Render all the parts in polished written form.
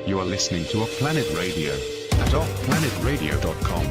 You are listening to OffPlanet Radio at offplanetradio.com.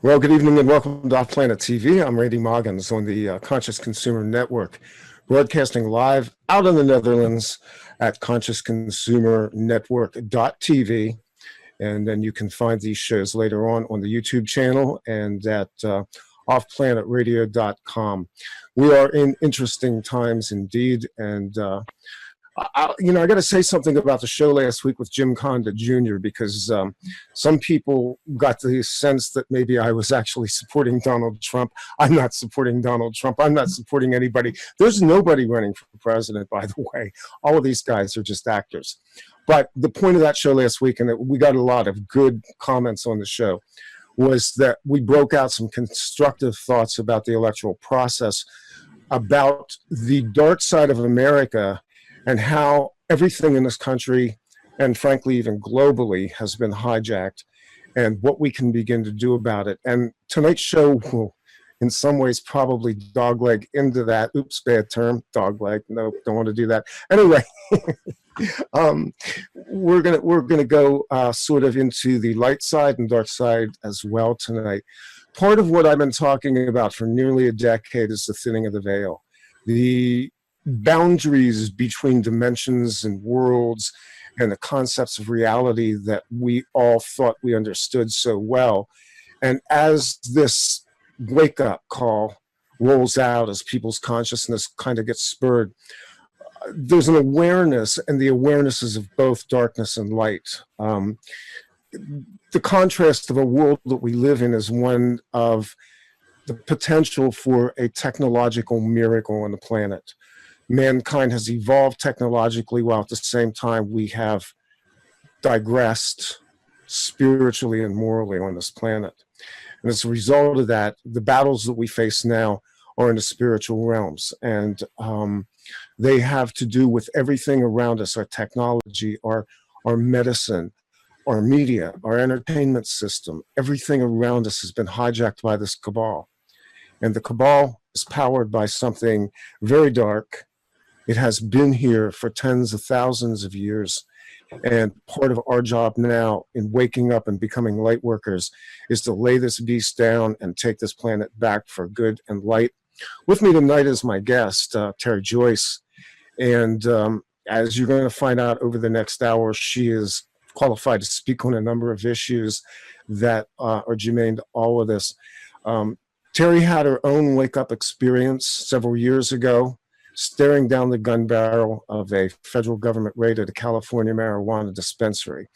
Well, good evening and welcome to OffPlanet TV. I'm Randy Moggins on the Conscious Consumer Network, broadcasting live out in the Netherlands at consciousconsumernetwork.tv. And then you can find these shows later on the YouTube channel and at offplanetradio.com. We are in interesting times indeed. And I got to say something about the show last week with Jim Conda Jr. because some people got the sense that maybe I was actually supporting Donald Trump. I'm not supporting Donald Trump. I'm not supporting anybody. There's nobody running for president, by the way. All of these guys are just actors. But the point of that show last week, and we got a lot of good comments on the show, was that we broke out some constructive thoughts about the electoral process, about the dark side of America, and how everything in this country, and frankly even globally, has been hijacked, and what we can begin to do about it. And tonight's show will, in some ways, probably dogleg into that. Oops, bad term, dogleg. No, don't want to do that. Anyway, we're gonna go sort of into the light side and dark side as well tonight. Part of what I've been talking about for nearly a decade is the thinning of the veil. The boundaries between dimensions and worlds and the concepts of reality that we all thought we understood so well. And as this wake-up call rolls out, as people's consciousness kind of gets spurred, there's an awareness, and the awareness is of both darkness and light. The contrast of a world that we live in is one of the potential for a technological miracle on the planet. Mankind has evolved technologically while at the same time we have digressed spiritually and morally on this planet. And as a result of that, the battles that we face now are in the spiritual realms. And they have to do with everything around us, our technology, our medicine, our media, our entertainment system. Everything around us has been hijacked by this cabal. And the cabal is powered by something very dark. It has been here for tens of thousands of years. And part of our job now in waking up and becoming light workers is to lay this beast down and take this planet back for good and light. With me tonight is my guest, Tere Joyce. And as you're going to find out over the next hour, she is qualified to speak on a number of issues that are germane to all of this. Tere had her own wake-up experience several years ago, staring down the gun barrel of a federal government raid at a California marijuana dispensary.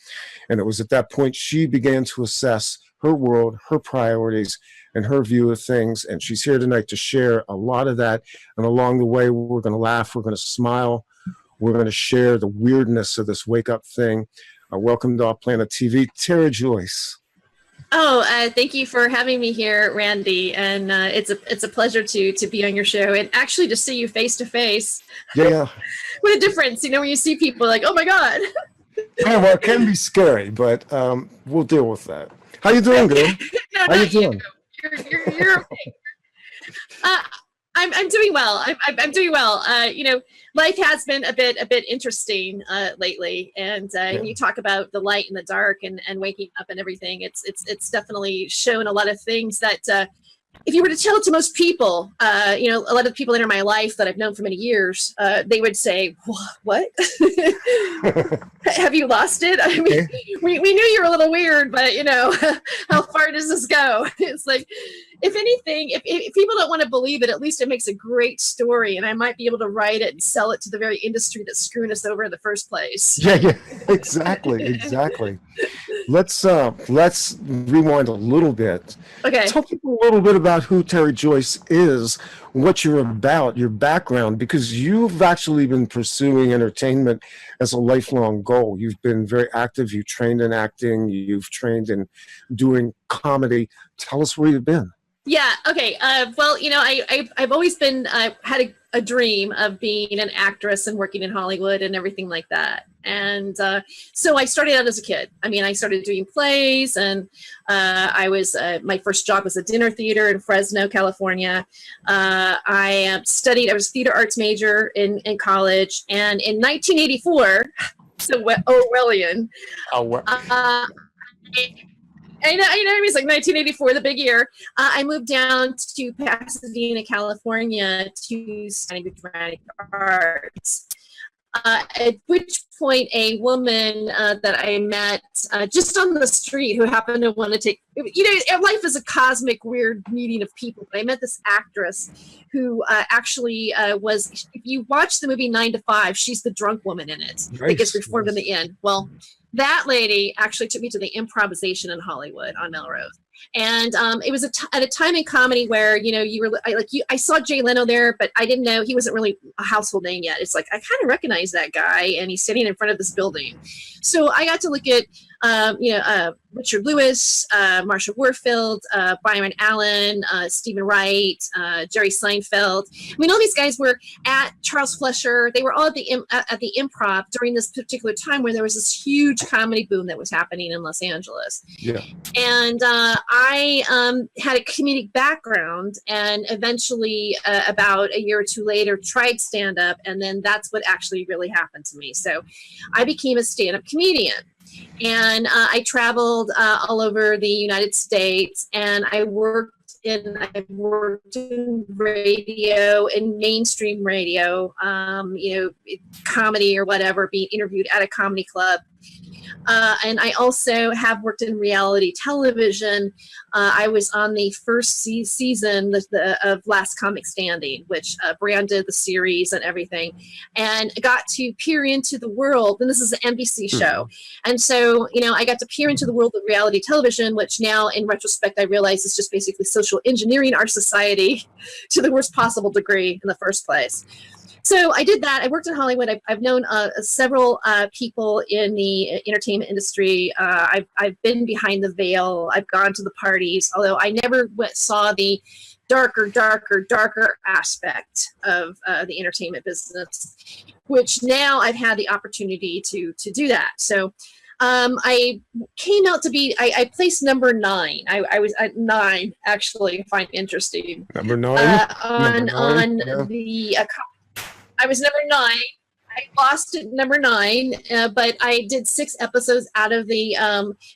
And it was at that point she began to assess her world, her priorities, and her view of things. And she's here tonight to share a lot of that. And along the way, we're going to laugh, we're going to smile, we're going to share the weirdness of this wake-up thing. Welcome to OffPlanet TV, Tere Joyce. Oh, thank you for having me here, Randy. And it's a pleasure to be on your show and actually to see you face to face. Yeah. What a difference, when you see people like, oh my God. Yeah, well, it can be scary, but we'll deal with that. How you doing, girl? No, how you doing? You're okay. I'm doing well. I'm doing well. Life has been a bit interesting lately, and you talk about the light and the dark and waking up and everything. It's definitely shown a lot of things that if you were to tell it to most people, you know, a lot of the people that are in my life that I've known for many years, they would say, what? Have you lost it? I mean, we knew you were a little weird, but you know, how far does this go? It's like, if anything, if people don't want to believe it, at least it makes a great story, and I might be able to write it and sell it to the very industry that's screwing us over in the first place. Yeah, exactly. Let's rewind a little bit. Okay. Tell people a little bit about who Tere Joyce is, what you're about, your background, because you've actually been pursuing entertainment as a lifelong goal. You've been very active. You trained in acting. You've trained in doing comedy. Tell us where you've been. Yeah. Okay. Well, you know, I've always been had a dream of being an actress and working in Hollywood and everything like that. And so I started out as a kid. I mean, I started doing plays, and I was my first job was a dinner theater in Fresno, California. I studied. I was a theater arts major in college, and in 1984, so Orwellian. I know, it was like 1984, the big year. I moved down to Pasadena, California to study dramatic arts. At which point, a woman that I met just on the street who happened to want to take, you know, life is a cosmic, weird meeting of people. But I met this actress who actually was, if you watch the movie 9 to 5, she's the drunk woman in it. Nice. That gets reformed in the end. Well, that lady actually took me to the improvisation in Hollywood on Melrose. And it was at a time in comedy where, you know, I saw Jay Leno there, but I didn't know he wasn't really a household name yet. It's like, I kind of recognize that guy, and he's sitting in front of this building. So I got to look at, Richard Lewis, Marsha Warfield, Byron Allen, Stephen Wright, Jerry Seinfeld. I mean, all these guys were at Charles Fleischer. They were all at the Improv during this particular time where there was this huge comedy boom that was happening in Los Angeles. Yeah. And I had a comedic background, and eventually, about a year or two later, tried stand-up, and then that's what actually really happened to me. So I became a stand-up comedian. And I traveled all over the United States, and I worked in radio and mainstream radio, comedy or whatever, being interviewed at a comedy club. And I also have worked in reality television. I was on the first season of Last Comic Standing, which branded the series and everything, and got to peer into the world. And this is an NBC show. And so, you know, I got to peer into the world of reality television, which now in retrospect, I realize is just basically social engineering our society to the worst possible degree in the first place. So I did that. I worked in Hollywood. I've known several people in the entertainment industry. I've been behind the veil. I've gone to the parties, although I never saw the darker aspect of the entertainment business, which now I've had the opportunity to do that. So I came out to be, I placed number 9. I was at 9, actually, I find interesting. Number 9? I was number 9. I lost at number 9, but I did 6 episodes out of the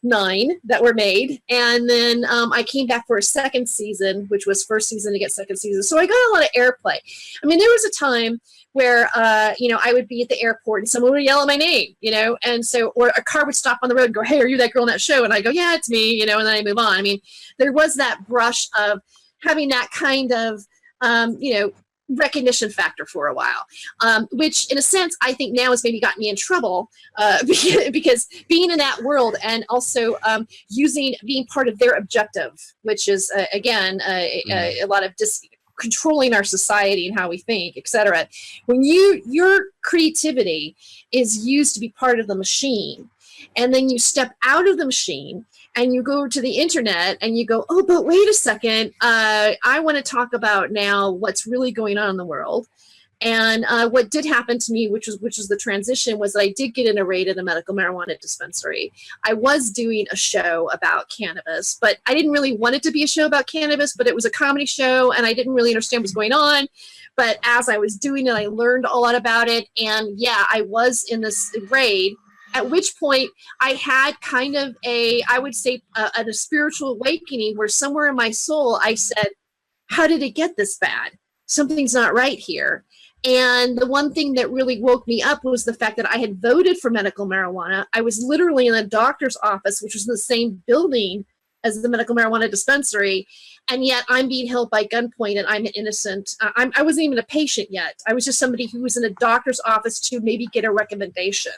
9 that were made. And then I came back for a second season, which was first season to get second season. So I got a lot of airplay. I mean, there was a time where, I would be at the airport and someone would yell at my name, and so, or a car would stop on the road and go, "Hey, are you that girl in that show?" And I go, "Yeah, it's me," and then I move on. I mean, there was that brush of having that kind of, recognition factor for a while, which in a sense I think now has maybe gotten me in trouble because being in that world and also being part of their objective, which is again a lot of controlling our society and how we think, etc. When your creativity is used to be part of the machine, and then you step out of the machine and you go to the internet and you go, "Oh, but wait a second, I want to talk about now what's really going on in the world." And what did happen to me, which was the transition, was that I did get in a raid at a medical marijuana dispensary. I was doing a show about cannabis, but I didn't really want it to be a show about cannabis, but it was a comedy show and I didn't really understand what was going on. But as I was doing it, I learned a lot about it. And yeah, I was in this raid, at which point I had kind of a spiritual awakening where somewhere in my soul I said, how did it get this bad? Something's not right here. And the one thing that really woke me up was the fact that I had voted for medical marijuana. I was literally in a doctor's office, which was in the same building as the medical marijuana dispensary. And yet I'm being held by gunpoint and I'm innocent. I wasn't even a patient yet. I was just somebody who was in a doctor's office to maybe get a recommendation.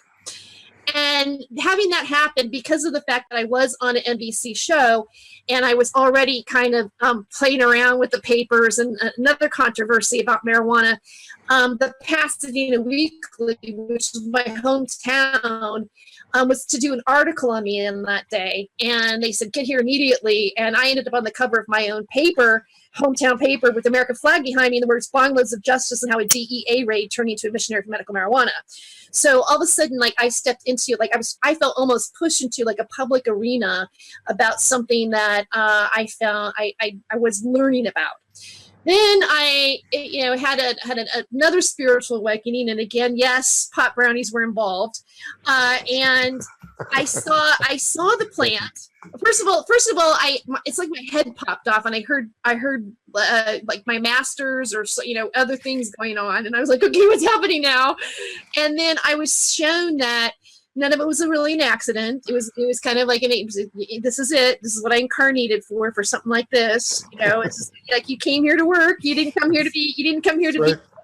And having that happen because of the fact that I was on an NBC show and I was already kind of playing around with the papers and another controversy about marijuana, the Pasadena Weekly, which is my hometown, was to do an article on me in that day. And they said, get here immediately. And I ended up on the cover of my own paper, hometown paper, with the American flag behind me and the words "Bongloads of Justice" and how a DEA raid turned into a missionary for medical marijuana. So all of a sudden, like I stepped into, like I felt almost pushed into like a public arena about something that I found I was learning about. Then I, had another spiritual awakening, and again, yes, pot brownies were involved, and I saw the plant. First of all, it's like my head popped off, and I heard like my masters or other things going on, and I was like, okay, what's happening now? And then I was shown that none of it was really an accident. It was kind of like this is it. This is what I incarnated for something like this. It's like you came here to work. You didn't come here to be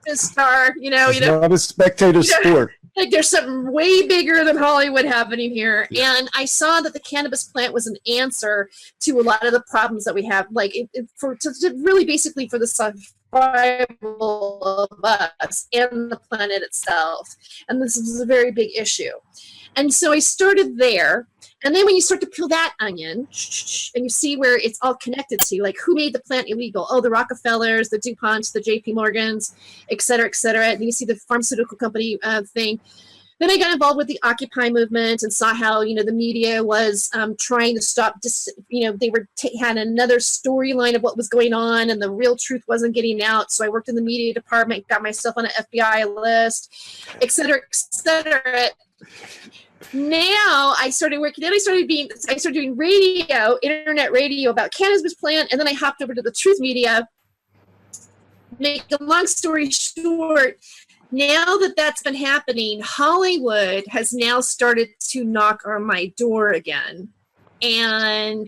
a star. It's not a spectator sport. Like there's something way bigger than Hollywood happening here. Yeah. And I saw that the cannabis plant was an answer to a lot of the problems that we have, like really basically for the survival of us and the planet itself. And this is a very big issue. And so I started there. And then when you start to peel that onion and you see where it's all connected to, like who made the plant illegal? Oh, the Rockefellers, the DuPonts, the JP Morgans, et cetera, et cetera. And then you see the pharmaceutical company thing. Then I got involved with the Occupy movement and saw how, the media was trying to stop, they were had another storyline of what was going on and the real truth wasn't getting out. So I worked in the media department, got myself on an FBI list, et cetera, et cetera. Now I started working. Then I started doing radio, internet radio about cannabis plant, and then I hopped over to the truth media. Make a long story short, now that that's been happening, Hollywood has now started to knock on my door again, and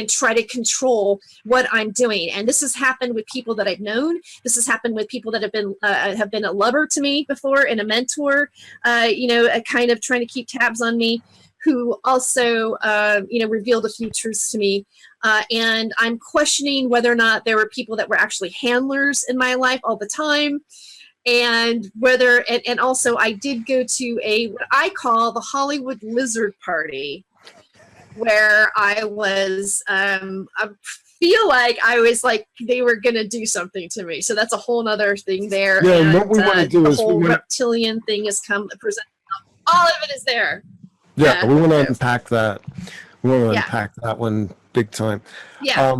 try to control what I'm doing. And this has happened with people that I've known. This has happened with people that have been a lover to me before and a mentor, kind of trying to keep tabs on me, who also, revealed a few truths to me. And I'm questioning whether or not there were people that were actually handlers in my life all the time. And and also I did go to what I call the Hollywood Lizard Party, where I was, I feel like I was like, they were going to do something to me. So that's a whole nother thing there. Yeah, and what we want to do is the whole reptilian thing has come present. All of it is there. Yeah, we want to unpack that. We want to unpack that one big time. Yeah.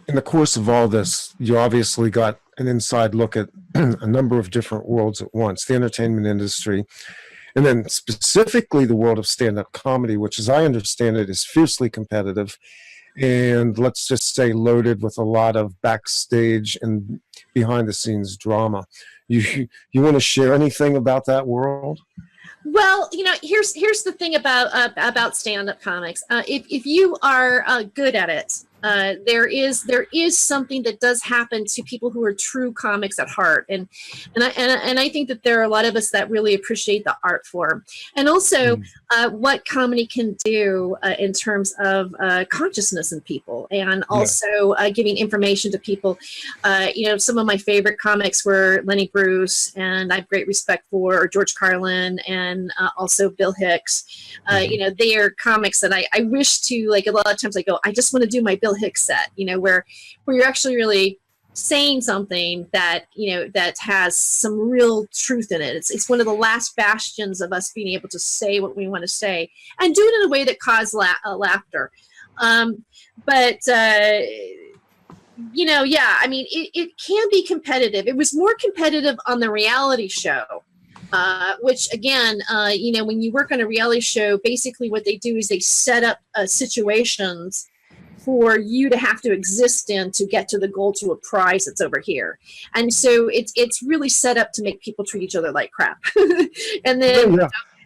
In the course of all this, you obviously got an inside look at a number of different worlds at once, the entertainment industry, and then specifically the world of stand-up comedy, which, as I understand it, is fiercely competitive and, let's just say, loaded with a lot of backstage and behind-the-scenes drama. You want to share anything about that world? Well, here's the thing about stand-up comics. If you are good at it, there is something that does happen to people who are true comics at heart, and I think that there are a lot of us that really appreciate the art form, and also what comedy can do in terms of consciousness in people, and also giving information to people. Some of my favorite comics were Lenny Bruce, and I have great respect for George Carlin, and also Bill Hicks. They are comics that I wish to, like, a lot of times I go, I just want to do my Bill Hicks set, where you're actually really saying something that, that has some real truth in it. It's one of the last bastions of us being able to say what we want to say and do it in a way that causes laughter. It can be competitive. It was more competitive on the reality show. Which again, when you work on a reality show, basically what they do is they set up situations for you to have to exist in to get to the goal, to a prize that's over here. And so it's really set up to make people treat each other like crap. And then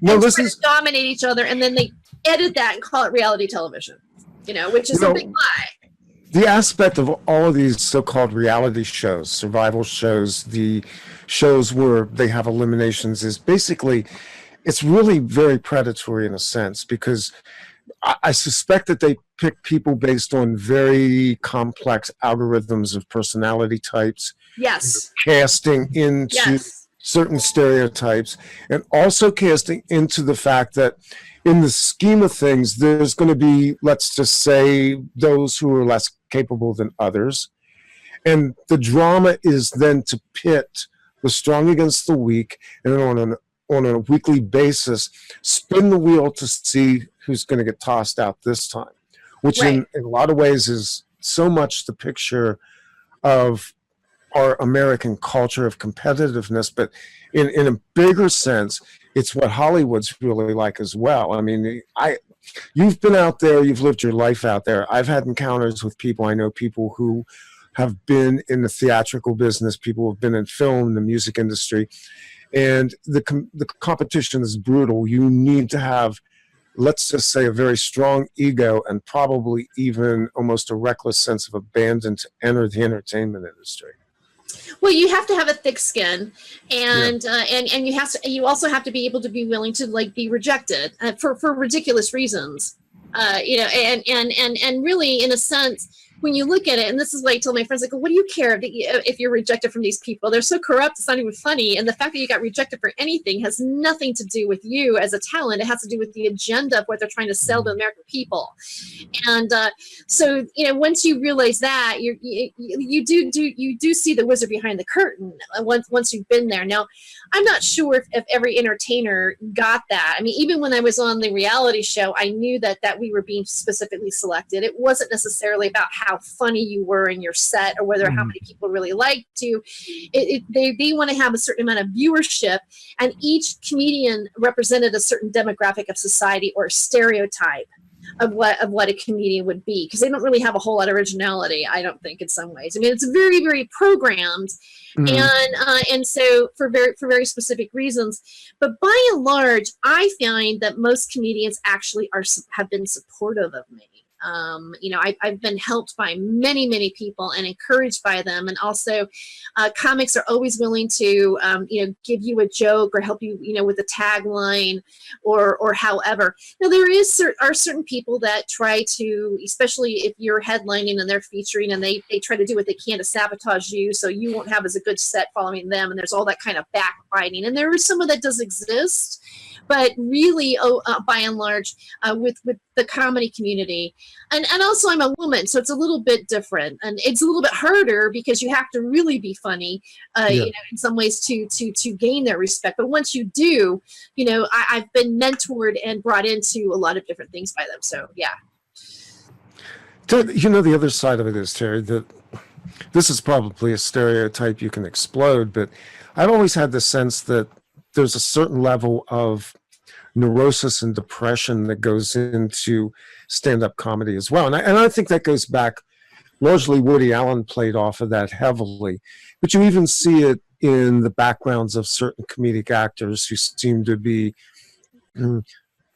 No, this try is to dominate each other, and then they edit that and call it reality television, which is a big lie. the aspect of all of these so-called reality shows, survival shows, the shows where they have eliminations, is basically, it's really very predatory in a sense, because I suspect that they pick people based on very complex algorithms of personality types. Yes. Casting into certain stereotypes, and also casting into the fact that in the scheme of things, there's going to be, let's just say, those who are less capable than others. And the drama is then to pit the strong against the weak, and on a weekly basis, spin the wheel to see who's going to get tossed out this time, which in a lot of ways is so much the picture of our American culture of competitiveness. But in a bigger sense, it's what Hollywood's really like as well. I mean, you've been out there, you've lived your life out there. I've had encounters with people. I know people who have been in the theatrical business, people who have been in film, the music industry, and the competition is brutal. You need to have, let's just say, a very strong ego and probably even almost a reckless sense of abandon to enter the entertainment industry. Well, you have to have a thick skin, and you also have to be able to be willing to be rejected for ridiculous reasons, and really, in a sense, when you look at it, and this is what I told my friends, what do you care if you're rejected from these people? They're so corrupt, it's not even funny. And the fact that you got rejected for anything has nothing to do with you as a talent. It has to do with the agenda of what they're trying to sell to the American people. And so, once you realize that, you do see the wizard behind the curtain once you've been there. Now, I'm not sure if every entertainer got that. I mean, even when I was on the reality show, I knew that we were being specifically selected. It wasn't necessarily about how funny you were in your set or whether how many people really liked you. They want to have a certain amount of viewership, and each comedian represented a certain demographic of society or a stereotype of what a comedian would be, because they don't really have a whole lot of originality, I don't think, in some ways. I mean, it's very, very programmed, and so for very specific reasons. But by and large, I find that most comedians actually have been supportive of me. I've been helped by many people and encouraged by them, and also comics are always willing to give you a joke or help you with a tagline or however. Now there are certain people that try to, especially if you're headlining and they're featuring, and they try to do what they can to sabotage you so you won't have as a good set following them, and there's all that kind of backbiting, and there is some of that does exist. But really, by and large, with the comedy community, and also I'm a woman, so it's a little bit different, and it's a little bit harder because you have to really be funny, in some ways to gain their respect. But once you do, I've been mentored and brought into a lot of different things by them. So yeah. The other side of it is, Tere, that this is probably a stereotype you can explode, but I've always had the sense that there's a certain level of neurosis and depression that goes into stand-up comedy as well. And I think that goes back, largely Woody Allen played off of that heavily. But you even see it in the backgrounds of certain comedic actors who seem to be,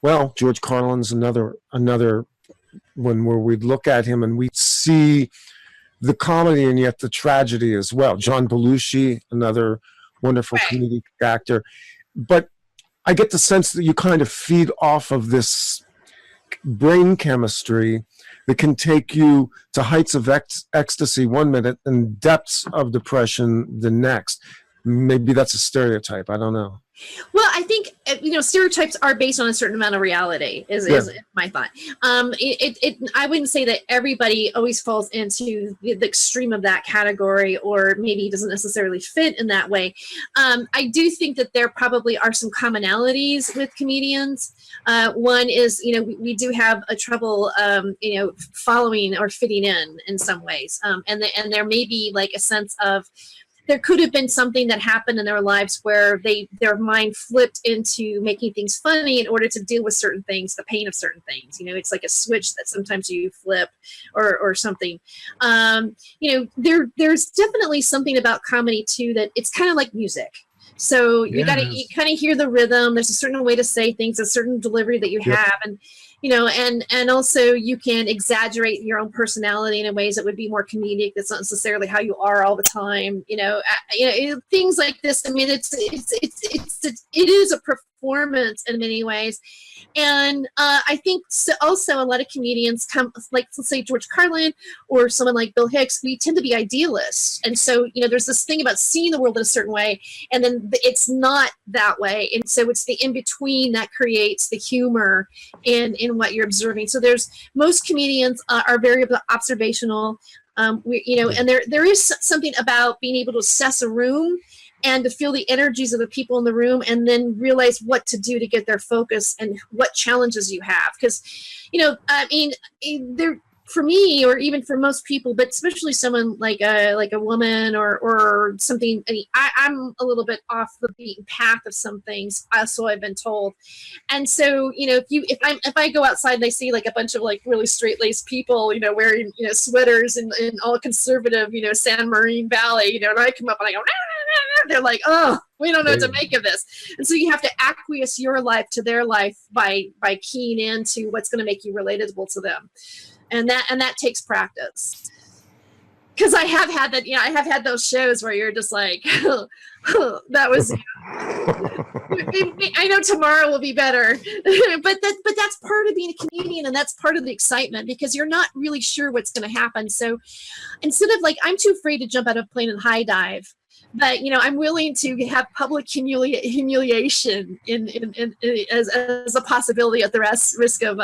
George Carlin's another one where we'd look at him and we'd see the comedy and yet the tragedy as well. John Belushi, another wonderful comedic actor. But I get the sense that you kind of feed off of this brain chemistry that can take you to heights of ecstasy one minute and depths of depression the next. Maybe that's a stereotype. I don't know. Well, I think stereotypes are based on a certain amount of reality. Is my thought. I wouldn't say that everybody always falls into the extreme of that category, or maybe doesn't necessarily fit in that way. I do think that there probably are some commonalities with comedians. One is, we do have a trouble, following or fitting in some ways, and there may be like a sense of there could have been something that happened in their lives where their mind flipped into making things funny in order to deal with certain things, the pain of certain things. You know, it's like a switch that sometimes you flip or something. You know, there's definitely something about comedy too, that it's kind of like music. So you kind of hear the rhythm. There's a certain way to say things, a certain delivery that you have, and you know, and also you can exaggerate your own personality in ways that would be more comedic. That's not necessarily how you are all the time. You know, things like this. I mean, it is a performance in many ways. And I think also a lot of comedians come, like, let's say George Carlin or someone like Bill Hicks, we tend to be idealists. And so, you know, there's this thing about seeing the world in a certain way, and then it's not that way. And so it's the in-between that creates the humor in what you're observing. So most comedians are very observational, you know, and there is something about being able to assess a room and to feel the energies of the people in the room, and then realize what to do to get their focus and what challenges you have. Because, you know, I mean, for me, or even for most people, but especially someone like a woman or something, I'm a little bit off the beaten path of some things, so I've been told. And so, you know, if I go outside and I see like a bunch of like really straight-laced people, you know, wearing, you know, sweaters and all conservative, you know, San Marine Valley, you know, and I come up and I go, nah, nah, nah, they're like, oh, we don't know what to make of this. And so you have to acquiesce your life to their life by keying into what's going to make you relatable to them. And that takes practice. Because I have had that, you know, I have had those shows where you're just like, that was, I know tomorrow will be better. but that's part of being a comedian, and that's part of the excitement, because you're not really sure what's going to happen. So instead of like, I'm too afraid to jump out of a plane and high dive, but, you know, I'm willing to have public humiliation as a possibility at the risk of,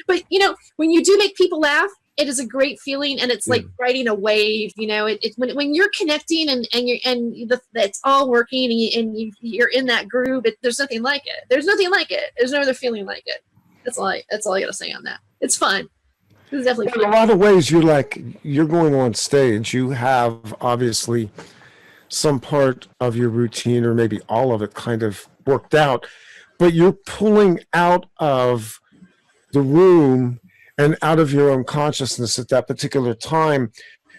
but, you know, when you do make people laugh, it is a great feeling, and it's like riding a wave. You know, when you're connecting and it's all working, and you're in that groove. There's nothing like it. There's nothing like it. There's no other feeling like it. That's all I gotta say on that. It's fun. It's definitely fun. In a lot of ways, you're going on stage. You have obviously some part of your routine, or maybe all of it, kind of worked out, but you're pulling out of the room and out of your own consciousness at that particular time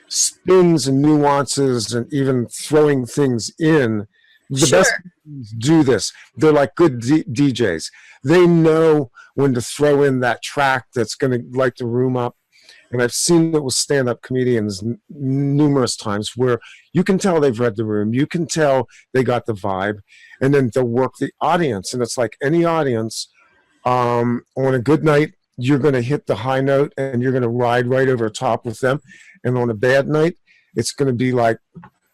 spins and nuances, and even throwing things in. The best do this. They're like good DJs. They know when to throw in that track that's going to light the room up. And I've seen it with stand-up comedians numerous times, where you can tell they've read the room. You can tell they got the vibe, and then they'll work the audience. And it's like any audience, on a good night, you're going to hit the high note and you're going to ride right over top with them. And on a bad night, it's going to be like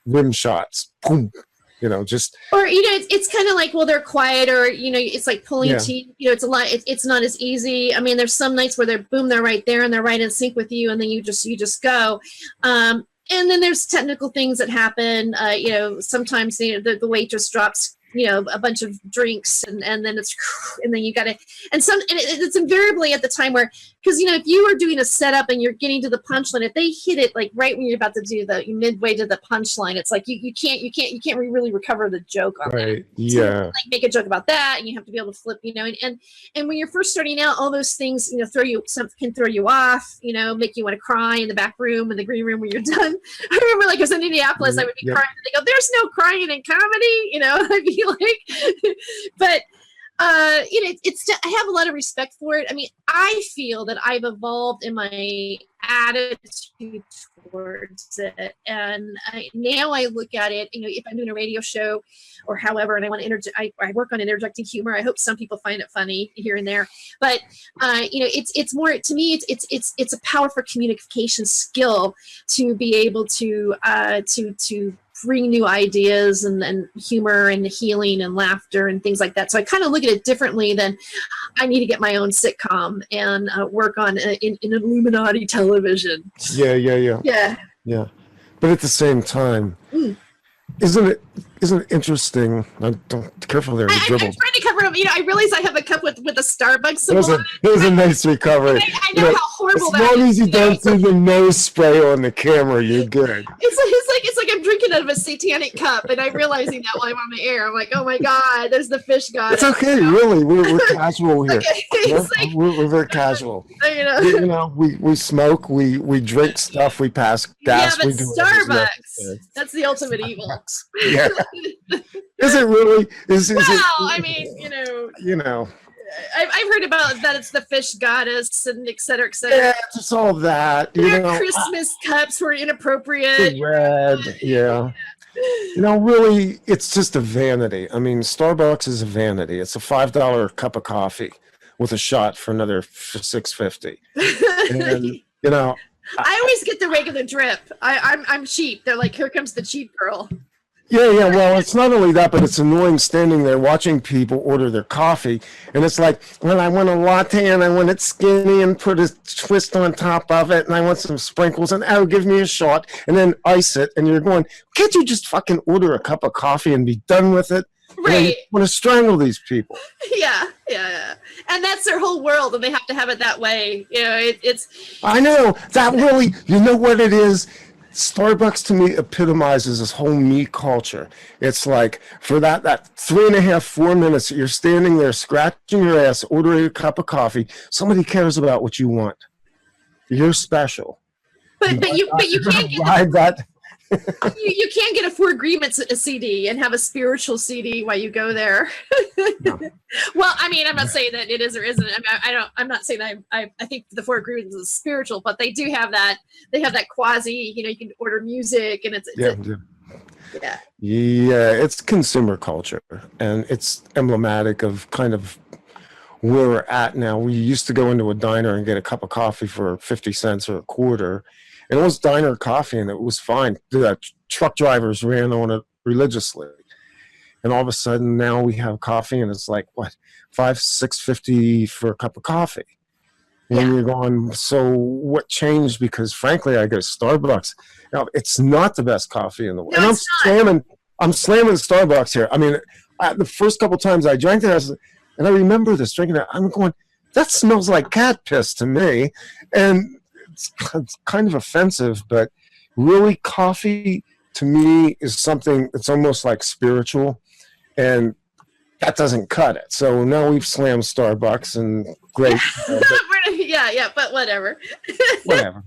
rim shots. Boom. You know, just. Or, you know, it's kind of like, well, they're quiet, or, you know, it's like pulling teeth. You know, it's a lot. It's not as easy. I mean, there's some nights where they're right there and they're right in sync with you, and then you just go. And then there's technical things that happen. You know, sometimes, you know, the waitress drops, you know, a bunch of drinks, and then you got to, and it's invariably at the time where, because, you know, if you are doing a setup and you're getting to the punchline, if they hit it like right when you're about to do the midway to the punchline, it's like you can't really recover the joke on that. So you like make a joke about that, and you have to be able to flip, you know, and when you're first starting out, all those things, you know, can throw you off, you know, make you want to cry in the back room, in the green room when you're done. I remember, like, I was in Indianapolis, I would be crying, and they go, "There's no crying in comedy," you know. I'd be like, but you know, I have a lot of respect for it. I mean, I feel that I've evolved in my attitude towards it, and now I look at it, you know, if I'm doing a radio show or however, and I want to I work on interjecting humor. I hope some people find it funny here and there, but you know, it's more, to me, it's a powerful communication skill to be able to bring new ideas and humor and healing and laughter and things like that. So I kind of look at it differently than I need to get my own sitcom and work on in Illuminati television. Yeah. But at the same time, isn't it interesting? Don't careful there. I'm trying to cover up. You know, I realize I have a cup with a Starbucks symbol. It was a nice recovery. I know how horrible that is. As long as you don't see the nose spray on the camera, you're good. It's like I'm drinking vision of a satanic cup, and I'm realizing that while I'm on the air. I'm like, oh my God, there's the fish goddess. It's okay, really. We're casual here. Okay, We're very casual. you know. We smoke, we drink stuff, we pass gas. Yeah, but we do Starbucks, that's the ultimate evil. Yeah. Is it really? Is Well, it? I mean, You know. I've heard about that. It's the fish goddess and et cetera, et cetera. Yeah, just all that. Their Christmas cups were inappropriate. The red, yeah. Really, it's just a vanity. I mean, Starbucks is a vanity. It's a $5 cup of coffee with a shot for another $6.50. And I always get the regular drip. I'm cheap. They're like, here comes the cheap girl. Yeah. Well, it's not only that, but it's annoying standing there watching people order their coffee, and it's like, well, I want a latte and I want it skinny and put a twist on top of it, and I want some sprinkles, and give me a shot, and then ice it, and you're going, can't you just fucking order a cup of coffee and be done with it? Right. You want to strangle these people. Yeah. And that's their whole world, and they have to have it that way. It's. I know that really. You know what it is. Starbucks to me epitomizes this whole me culture. It's like for that 3.5, 4 minutes that you're standing there scratching your ass, ordering a cup of coffee, somebody cares about what you want. You're special. But you can't get that. You can't get a Four Agreements a CD and have a spiritual CD while you go there. No. Well, I mean, I'm not saying that it is or isn't. I'm not saying that I think the Four Agreements is spiritual, but they do have that. They have that quasi. You can order music, and it's it's consumer culture, and it's emblematic of kind of where we're at now. We used to go into a diner and get a cup of coffee for 50 cents or a quarter. And it was diner coffee, and it was fine. The truck drivers ran on it religiously. And all of a sudden, now we have coffee, and it's like, what, $5-6.50 for a cup of coffee? And you're going, so what changed? Because frankly, I go to Starbucks. Now, it's not the best coffee in the world. No, and I'm slamming Starbucks here. I mean, the first couple times I drank it, and I remember this drinking it. I'm going, that smells like cat piss to me. And it's kind of offensive, but really coffee to me is something that's almost like spiritual, and that doesn't cut it. So now we've slammed Starbucks, and great. But whatever. Whatever.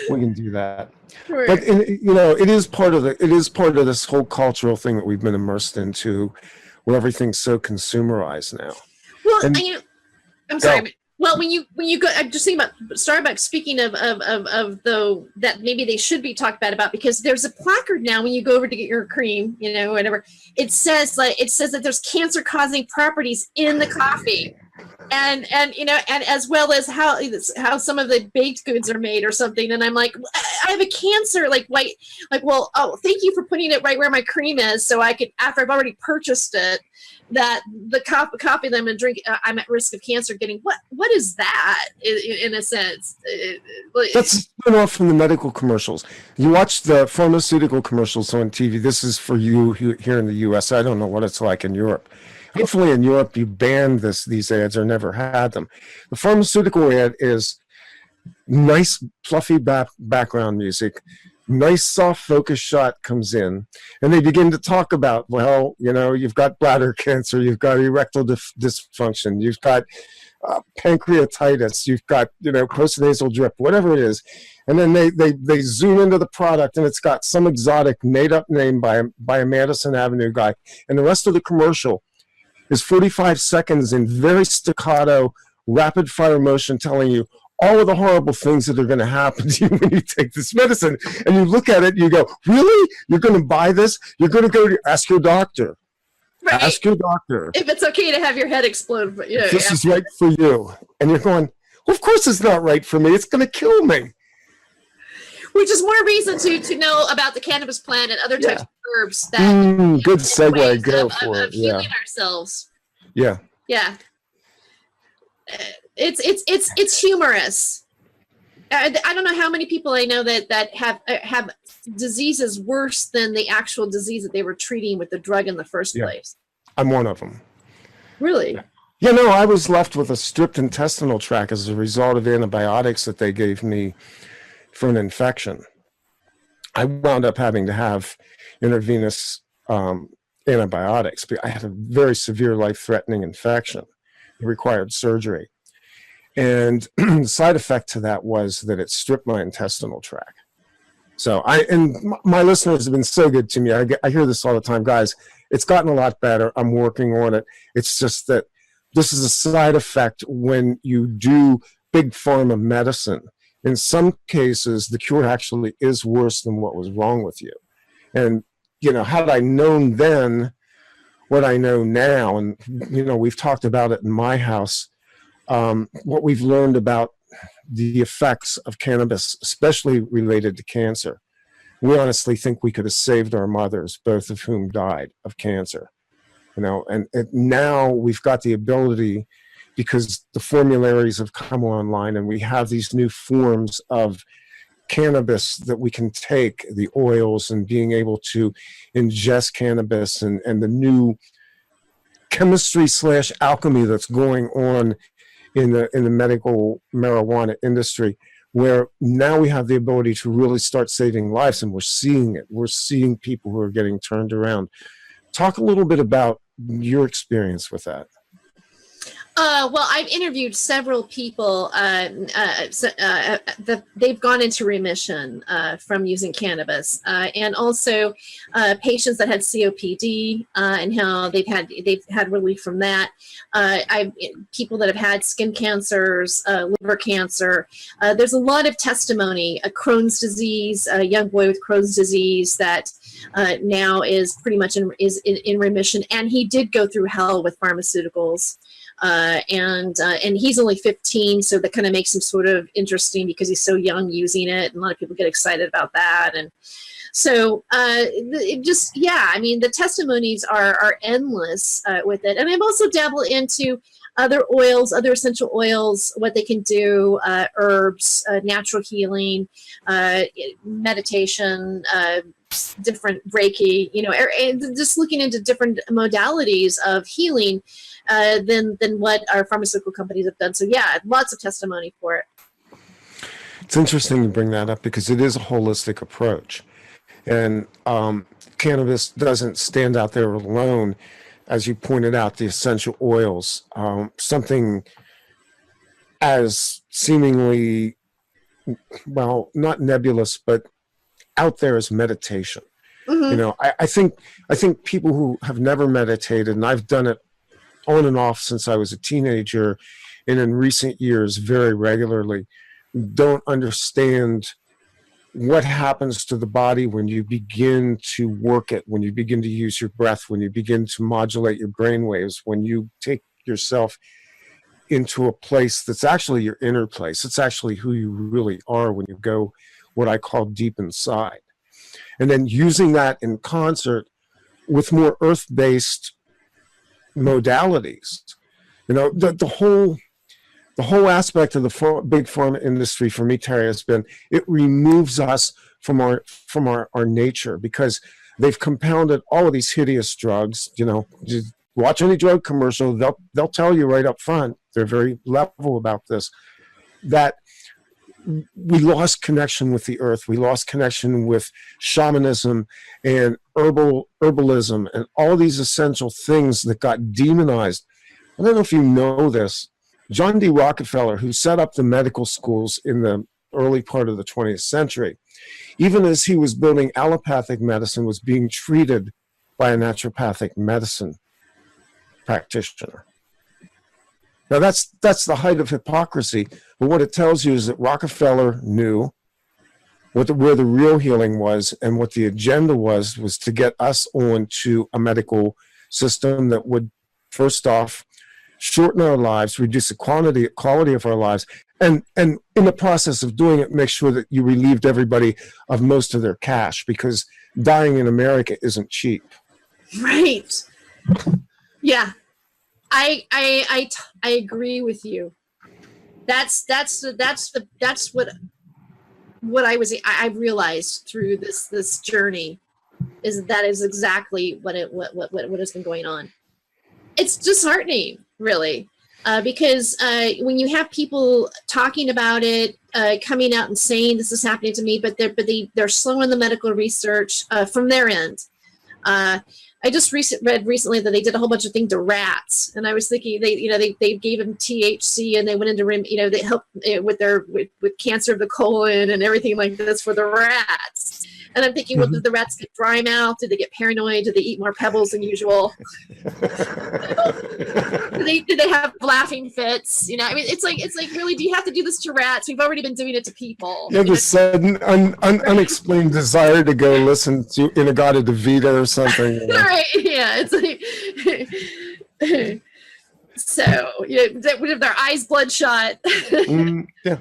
We can do that. Right. But it is part of this whole cultural thing that we've been immersed into, where everything's so consumerized now. Well, I'm sorry. Well, when you go, I'm just thinking about Starbucks. Speaking of though, that maybe they should be talked about because there's a placard now when you go over to get your cream, whatever. It says that there's cancer-causing properties in the coffee, and as well as how some of the baked goods are made or something. And I'm like, I have a cancer, well, thank you for putting it right where my cream is, so I could, after I've already purchased it, that the coffee that I'm going to drink, I'm at risk of cancer getting. What is that in a sense? That's a spin off from the medical commercials. You watch the pharmaceutical commercials on TV. This is for you here in the U.S. I don't know what it's like in Europe. Hopefully in Europe you banned these ads or never had them. The pharmaceutical ad is nice fluffy background music. Nice soft focus shot comes in, and they begin to talk about, well, you've got bladder cancer, you've got erectile dysfunction, you've got pancreatitis, you've got postnasal drip, whatever it is, and then they zoom into the product, and it's got some exotic made up name by a Madison Avenue guy, and the rest of the commercial is 45 seconds in very staccato, rapid fire motion telling you all of the horrible things that are going to happen to you when you take this medicine. And you look at it and you go, really? You're going to buy this? You're going to go to ask your doctor. Right. Ask your doctor. If it's okay to have your head explode. But, this is right for you. And you're going, well, of course it's not right for me. It's going to kill me. Which is more reason to know about the cannabis plant and other types of herbs. That good segue. Go for it. Healing ourselves. Yeah. Yeah. It's humorous. I don't know how many people I know that have diseases worse than the actual disease that they were treating with the drug in the first place. I'm one of them. Really? I was left with a stripped intestinal tract as a result of antibiotics that they gave me for an infection. I wound up having to have intravenous antibiotics. I had a very severe life-threatening infection. It required surgery. And the side effect to that was that it stripped my intestinal tract. So my listeners have been so good to me. I hear this all the time, guys. It's gotten a lot better. I'm working on it. It's just that this is a side effect when you do big pharma medicine. In some cases, the cure actually is worse than what was wrong with you. And, had I known then what I know now, and, we've talked about it in my house, what we've learned about the effects of cannabis, especially related to cancer. We honestly think we could have saved our mothers, both of whom died of cancer. And now we've got the ability, because the formularies have come online and we have these new forms of cannabis that we can take, the oils, and being able to ingest cannabis, and the new chemistry / alchemy that's going on in the medical marijuana industry, where now we have the ability to really start saving lives, and we're seeing it. We're seeing people who are getting turned around. Talk a little bit about your experience with that. Well, I've interviewed several people. They've gone into remission from using cannabis, and also patients that had COPD and how they've had relief from that. People that have had skin cancers, liver cancer. There's a lot of testimony. Crohn's disease, a young boy with Crohn's disease that now is pretty much in remission, and he did go through hell with pharmaceuticals. And he's only 15, so that kind of makes him sort of interesting because he's so young using it, and a lot of people get excited about that. And so the testimonies are endless with it. And I've also dabbled into other oils, other essential oils, what they can do, herbs, natural healing, meditation, different Reiki, just looking into different modalities of healing than what our pharmaceutical companies have done. So yeah, lots of testimony for it. It's interesting to bring that up because it is a holistic approach. And cannabis doesn't stand out there alone. As you pointed out, the essential oils, something as seemingly, well, not nebulous, but out there as meditation. Mm-hmm. I think people who have never meditated, and I've done it on and off since I was a teenager, and in recent years very regularly, don't understand what happens to the body when you begin to work it, when you begin to use your breath, when you begin to modulate your brain waves, when you take yourself into a place that's actually your inner place. It's actually who you really are when you go what I call deep inside. And then using that in concert with more earth-based modalities. The whole aspect of the big pharma industry for me, Tere, has been it removes us from our nature, because they've compounded all of these hideous drugs. Just watch any drug commercial, they'll tell you right up front, they're very level about this, that we lost connection with the earth. We lost connection with shamanism and herbalism and all these essential things that got demonized. I don't know if you know this. John D. Rockefeller, who set up the medical schools in the early part of the 20th century, even as he was building allopathic medicine, was being treated by a naturopathic medicine practitioner. Now that's the height of hypocrisy, but what it tells you is that Rockefeller knew where the real healing was, and what the agenda was to get us onto a medical system that would, first off, shorten our lives, reduce the quality of our lives, and in the process of doing it, make sure that you relieved everybody of most of their cash, because dying in America isn't cheap. Right. Yeah. I agree with you. That's what I realized through this journey is that is exactly what has been going on. It's disheartening, really. because when you have people talking about it, coming out and saying this is happening to me, but they're slow in the medical research from their end. I just read recently that they did a whole bunch of things to rats, and I was thinking they gave them THC and they went into they helped with with cancer of the colon and everything like this for the rats. And I'm thinking, well, did the rats get dry mouth? Did they get paranoid? Did they eat more pebbles than usual? did they have laughing fits? I mean, it's like really, do you have to do this to rats? We've already been doing it to people. Yeah, the sudden unexplained desire to go listen to In-A-Gadda-Da-Vida or something. Right? Yeah, it's like so with their eyes bloodshot. Yeah.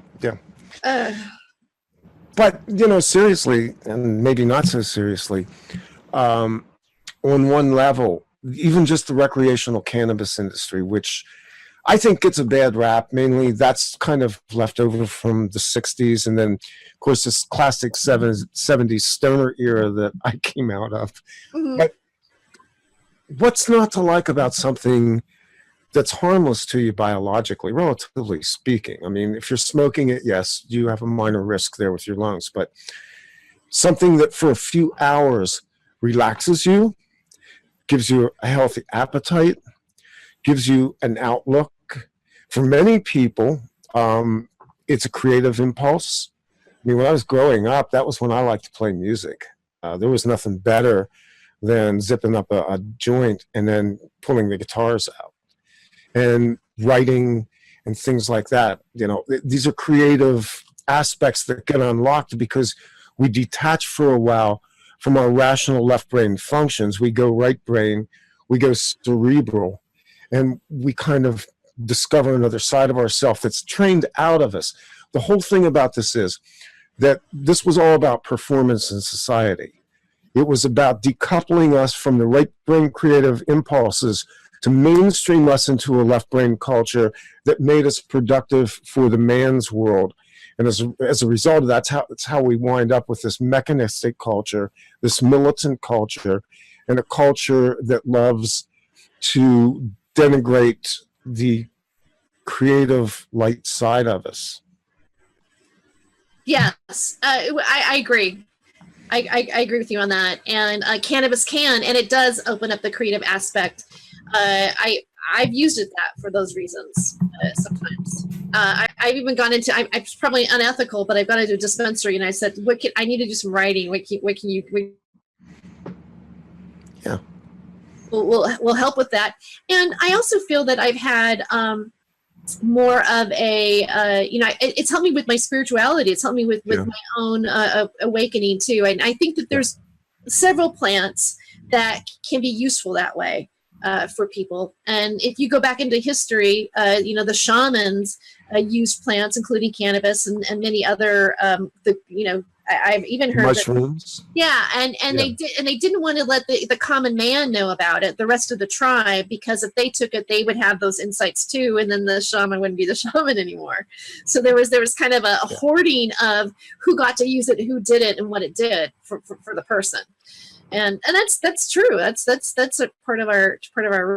But, seriously, and maybe not so seriously, on one level, even just the recreational cannabis industry, which I think gets a bad rap, mainly that's kind of left over from the 60s. And then, of course, this classic 70s stoner era that I came out of. Mm-hmm. But what's not to like about something that's harmless to you biologically, relatively speaking? I mean, if you're smoking it, yes, you have a minor risk there with your lungs, but something that for a few hours relaxes you, gives you a healthy appetite, gives you an outlook. For many people, it's a creative impulse. I mean, when I was growing up, that was when I liked to play music. There was nothing better than zipping up a joint and then pulling the guitars out and writing and things like that. These are creative aspects that get unlocked because we detach for a while from our rational left brain functions. We go right brain, we go cerebral, and we kind of discover another side of ourselves that's trained out of us. The whole thing about this is that this was all about performance in society. It was about decoupling us from the right brain creative impulses to mainstream us into a left brain culture that made us productive for the man's world. And as a result of that, that's how we wind up with this mechanistic culture, this militant culture, and a culture that loves to denigrate the creative light side of us. Yes, I agree. I agree with you on that. And cannabis can, and it does open up the creative aspect. I've used it for those reasons sometimes. I've even gone into, it's probably unethical, but I've gone into a dispensary and I said, I need to do some writing. What can you yeah. We'll help with that. And I also feel that I've had more of a, it's helped me with my spirituality. It's helped me with my own awakening too. And I think that there's several plants that can be useful that way. For people. And if you go back into history, the shamans used plants, including cannabis and many other, I've even heard mushrooms. They didn't want to let the common man know about it, the rest of the tribe, because if they took it, they would have those insights too, and then the shaman wouldn't be the shaman anymore. So there was kind of a hoarding of who got to use it, who did it, and what it did for the person. And that's true. That's a part of our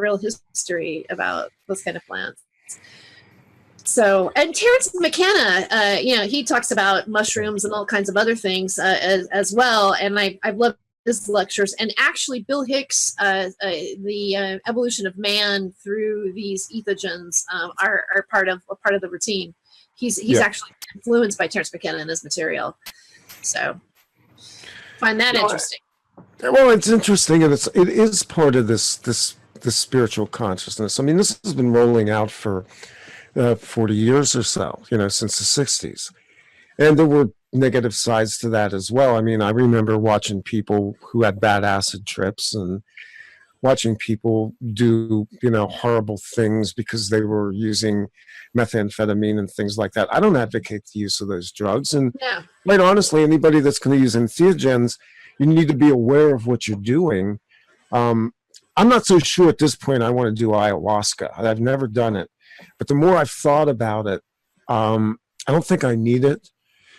real history about those kind of plants. So, and Terrence McKenna, he talks about mushrooms and all kinds of other things as well. And I've loved his lectures. And actually, Bill Hicks, the evolution of man through these ethogens are part of the routine. He's actually influenced by Terrence McKenna and his material. So, find that interesting. Well, it's interesting, and it is part of this spiritual consciousness. I mean, this has been rolling out for 40 years or so, since the 60s. And there were negative sides to that as well. I mean, I remember watching people who had bad acid trips and watching people do, horrible things because they were using methamphetamine and things like that. I don't advocate the use of those drugs. And quite honestly, anybody that's going to use entheogens, you need to be aware of what you're doing. I'm not so sure at this point I want to do ayahuasca. I've never done it. But the more I've thought about it, I don't think I need it.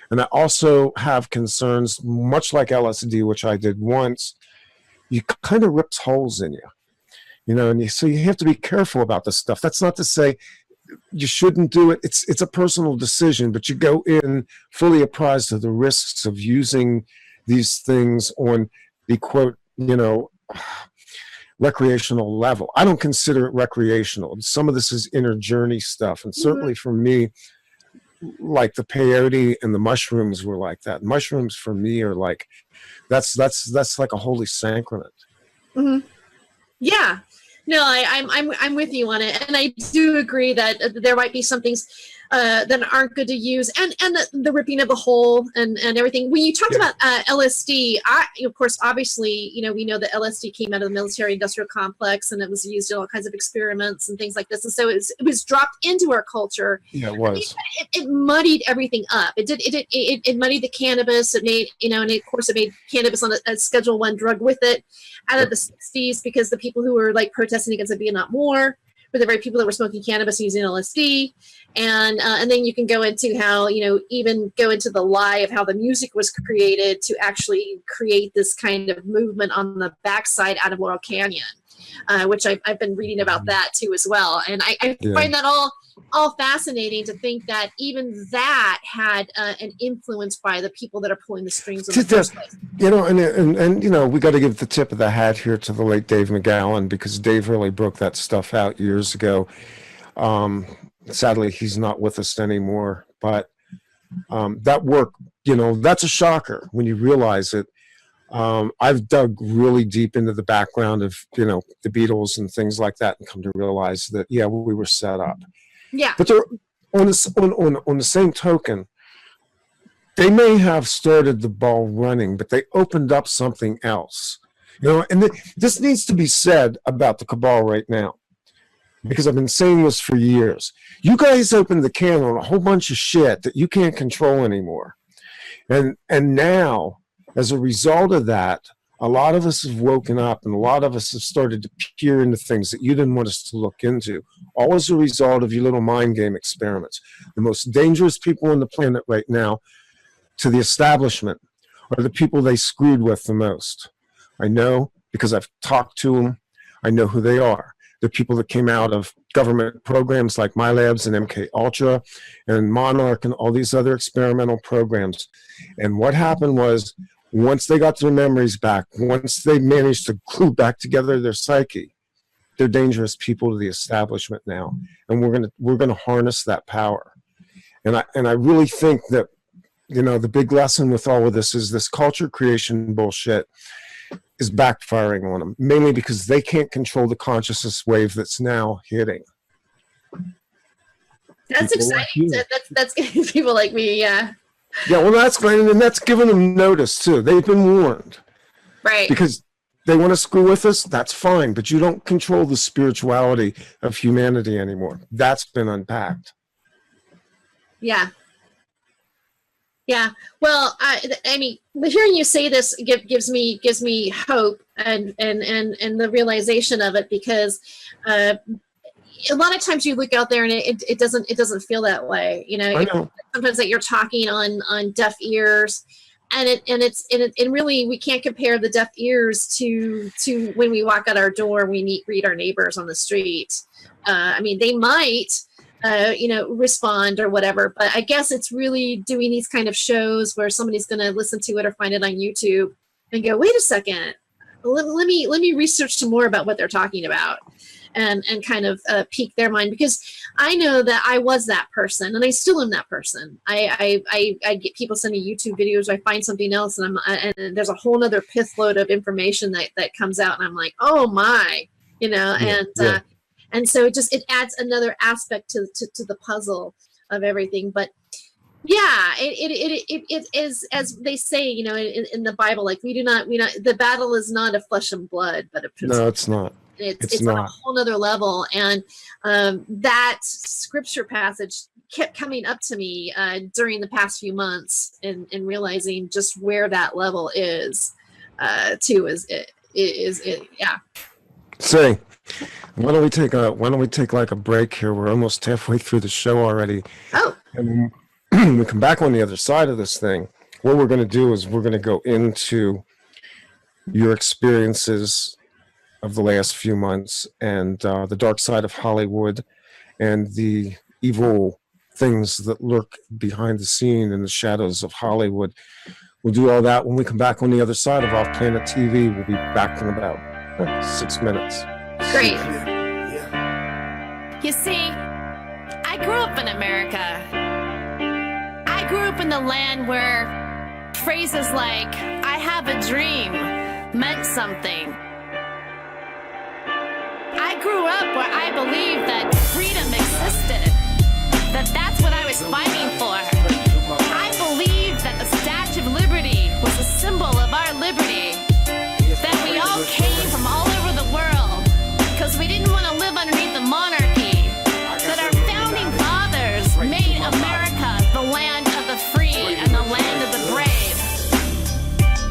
And I also have concerns, much like LSD, which I did once. You kind of rips holes in you, and so you have to be careful about this stuff. That's not to say you shouldn't do it. It's a personal decision, but you go in fully apprised of the risks of using these things on the quote, recreational level. I don't consider it recreational. Some of this is inner journey stuff. And certainly for me, like the peyote and the mushrooms were like that. Mushrooms for me are like, that's like a holy sacrament. Mm-hmm. Yeah. No, I'm with you on it, and I do agree that there might be some things that aren't good to use, and the ripping of the hole and everything. When you talked about LSD, of course, obviously, we know that LSD came out of the military-industrial complex, and it was used in all kinds of experiments and things like this, and so it was dropped into our culture. Yeah, it was. It muddied everything up. It muddied the cannabis. It made and of course it made cannabis on a Schedule I drug with it out of the 60s, because the people who were like protesting against the Vietnam War were the very people that were smoking cannabis and using LSD. And then you can go into how, even go into the lie of how the music was created to actually create this kind of movement on the backside out of Laurel Canyon, which I've been reading about that too as well. And I find that all fascinating to think that even that had an influence by the people that are pulling the strings in the first place. And we got to give the tip of the hat here to the late Dave McGowan, because Dave really broke that stuff out years ago. Sadly, he's not with us anymore, but that work, that's a shocker when you realize it. I've dug really deep into the background of, the Beatles and things like that, and come to realize that, we were set up. Yeah. But on the same token, they may have started the ball running, but they opened up something else. And this needs to be said about the cabal right now, because I've been saying this for years. You guys opened the can on a whole bunch of shit that you can't control anymore. And now, as a result of that, a lot of us have woken up, and a lot of us have started to peer into things that you didn't want us to look into, all as a result of your little mind game experiments. The most dangerous people on the planet right now to the establishment are the people they screwed with the most. I know, because I've talked to them. I know who they are. They're people that came out of government programs like My Labs and MK Ultra and Monarch and all these other experimental programs. And what happened was, once they got their memories back, once they managed to glue back together their psyche, they're dangerous people to the establishment now, and we're gonna harness that power. And I really think that the big lesson with all of this is this culture creation bullshit is backfiring on them, mainly because they can't control the consciousness wave that's now hitting. That's people exciting. Like that's getting people like me, yeah. Yeah, well, that's great, and that's giving them notice too. They've been warned, right? Because they want to screw with us. That's fine, but you don't control the spirituality of humanity anymore. That's been unpacked. Yeah. Well, I mean, hearing you say this gives me hope and the realization of it, because a lot of times you look out there and it doesn't feel that way. I know. Sometimes that you're talking on deaf ears, and really we can't compare the deaf ears to when we walk out our door, we read our neighbors on the street. I mean, they might respond or whatever, but I guess it's really doing these kind of shows where somebody's going to listen to it or find it on YouTube and go, wait a second, let me research some more about what they're talking about. And kind of pique their mind, because I know that I was that person, and I still am that person. I get people send me YouTube videos, or I find something else, and there's a whole other pith load of information that comes out, and I'm like, oh my, and so it adds another aspect to the puzzle of everything. But yeah, it is, as they say, in the Bible, like we not the battle is not of flesh and blood, but no, it's not. It's on a whole nother level. And that scripture passage kept coming up to me during the past few months, and realizing just where that level is too is yeah. Say, why don't we take like a break here? We're almost halfway through the show already. Oh. And when we come back on the other side of this thing, what we're going to do is we're going to go into your experiences of the last few months, and the dark side of Hollywood, and the evil things that lurk behind the scene in the shadows of Hollywood. We'll do all that when we come back on the other side of Off Planet TV. We'll be back in about 6 minutes. Great. You see, I grew up in America. I grew up in the land where phrases like, I have a dream, meant something. I grew up where I believed that freedom existed, that's what I was fighting for. I believed that the Statue of Liberty was a symbol of our liberty, that we all came from all over the world because we didn't want to live underneath the monarchy, that our founding fathers made America the land of the free and the land of the brave.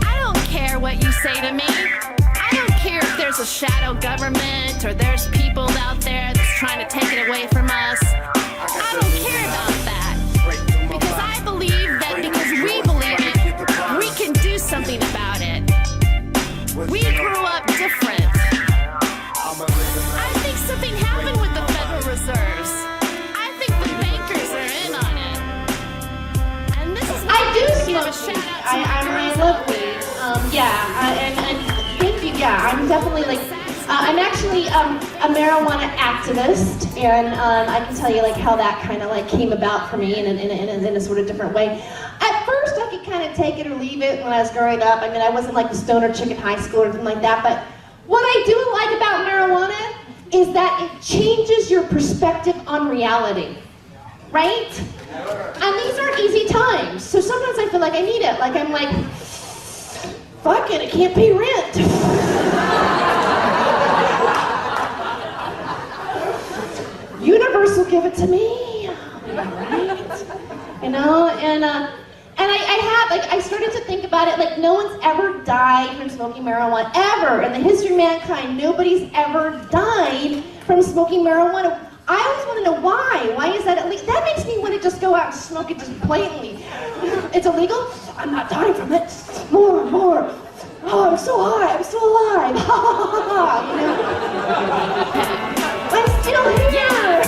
I don't care what you say to me. I don't care if there's a shadow government or there's people out there that's trying to take it away from us. I don't care about that, because I believe that because we believe it, we can do something about it. We grew up different. I think something happened with the Federal Reserves. I think the bankers are in on it. And this is I do give a smoke shout weed. out to I love weed. And thank you. Yeah, I'm definitely like, I'm actually a marijuana activist, and I can tell you like how that kind of like came about for me in a sort of different way. At first, I could kind of take it or leave it when I was growing up. I mean, I wasn't like a stoner chick in high school or anything like that. But what I do like about marijuana is that it changes your perspective on reality, right? And these aren't easy times, so sometimes I feel like I need it. Like I'm like, fuck it, I can't pay rent. Universe will give it to me, right? You know, and I started to think about it, like no one's ever died from smoking marijuana, ever. In the history of mankind, nobody's ever died from smoking marijuana. I always want to know why. Why is that at least? That makes me want to just go out and smoke it just blatantly. It's illegal? I'm not dying from it. More. Oh, I'm so high, I'm still alive. Ha ha ha ha, you know? I'm still here.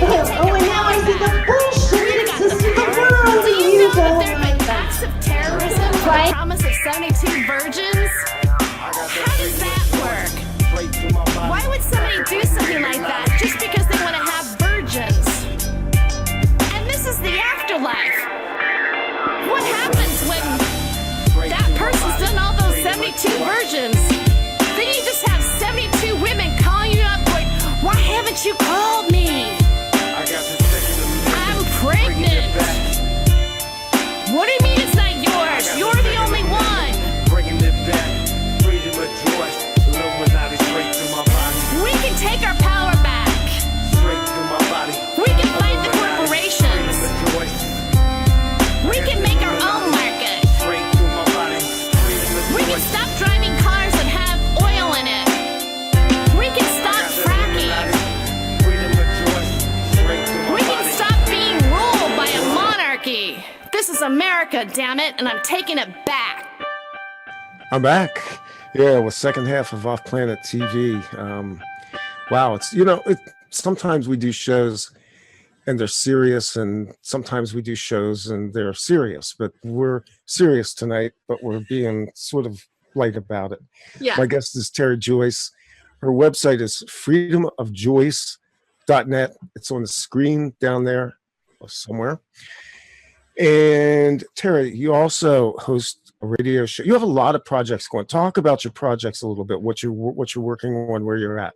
that's right. Oh, and now I see the bullshit exists in the world. Do you know that don't there have like been that. acts of terrorism for Right. the promise of 72 virgins? How does that work? Why would somebody do something like that just because they want to have virgins? And this is the afterlife. What happens when that person's done all those 72 virgins? Then you just have 72 women calling you up going, why haven't you called me? I'm pregnant. What do you mean it's not yours? You're the only one. We can take our power back. We can fight the corporations. We can make our own market. We can stop driving cars that have oil in it. We can stop fracking. We can stop being ruled by a monarchy. This is America, damn it, and I'm taking it back. I'm back. Yeah, with second half of Off Planet TV. Wow, it's sometimes we do shows and they're serious, and sometimes we do shows and they're serious. But we're serious tonight, but we're being sort of light about it. Yeah. My guest is Tere Joyce. Her website is freedomofjoyce.net. It's on the screen down there somewhere. And Tere, you also host a radio show. You have a lot of projects going. Talk about your projects a little bit. What you're working on, where you're at.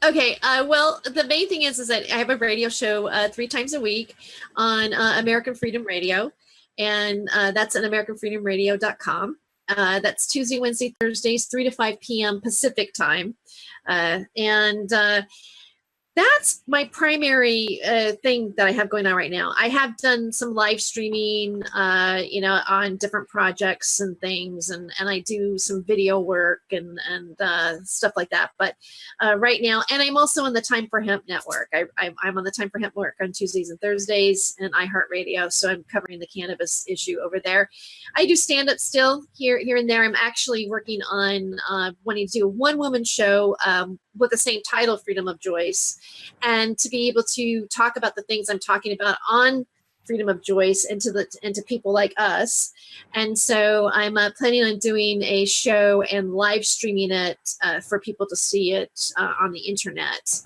Okay. Well, the main thing is that I have a radio show 3 times a week on American Freedom Radio, and that's at AmericanFreedomRadio.com. That's Tuesday, Wednesday, Thursdays, 3 to 5 p.m. Pacific time, and that's my primary thing that I have going on right now. I have done some live streaming, on different projects and things, and I do some video work and stuff like that. But right now, and I'm also on the Time for Hemp network. I'm on the Time for Hemp network on Tuesdays and Thursdays, and iHeartRadio. So I'm covering the cannabis issue over there. I do stand up still here and there. I'm actually working on wanting to do a one woman show with the same title, Freedom of Joyce, and to be able to talk about the things I'm talking about on Freedom of Joyce and to people like us. And so I'm planning on doing a show and live streaming it for people to see it on the internet.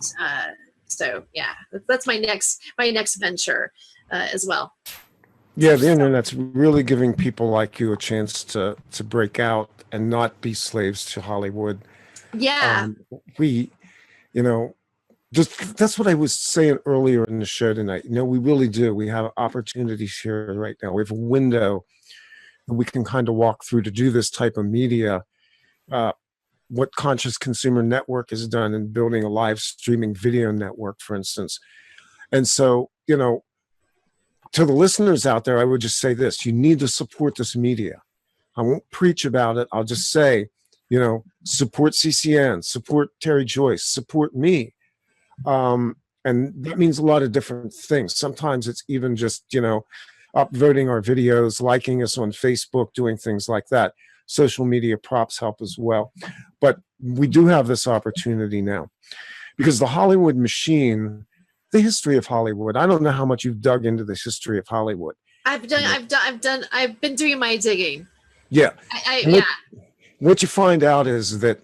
So yeah, that's my next venture as well. Yeah, the internet's really giving people like you a chance to break out and not be slaves to Hollywood. Yeah. We, you know, just that's what I was saying earlier in the show tonight. You know, we really do. We have opportunities here right now. We have a window that we can kind of walk through to do this type of media. What Conscious Consumer Network has done in building a live streaming video network, for instance. And so, you know, to the listeners out there, I would just say this: you need to support this media. I won't preach about it. I'll just say, you know, support CCN, support Tere Joyce, support me. And that means a lot of different things. Sometimes it's even just, you know, upvoting our videos, liking us on Facebook, doing things like that. Social media props help as well. But we do have this opportunity now because the Hollywood machine, the history of Hollywood, I don't know how much you've dug into this history of Hollywood. I've been doing my digging. Yeah. What you find out is that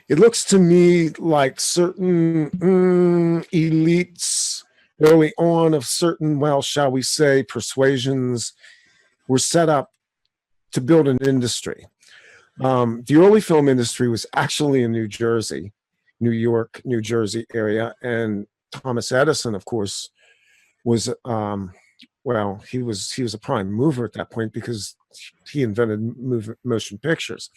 it looks to me like certain elites early on of certain, well, shall we say, persuasions were set up to build an industry. The early film industry was actually in New Jersey, New York, New Jersey area. And Thomas Edison, of course, was, well, he was a prime mover at that point because he invented motion pictures.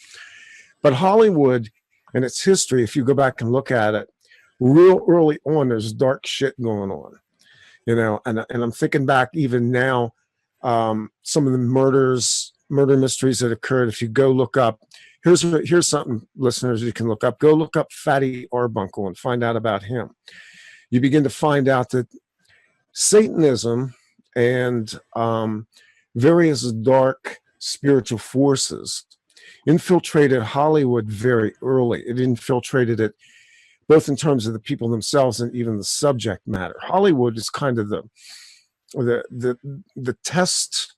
But Hollywood and its history, if you go back and look at it, real early on, there's dark shit going on, you know, and I'm thinking back even now, some of the murder mysteries that occurred. If you go look up, here's something, listeners, you can look up. Go look up Fatty Arbuckle and find out about him. You begin to find out that Satanism and various dark spiritual forces infiltrated Hollywood very early. It infiltrated it both in terms of the people themselves and even the subject matter. Hollywood is kind of the test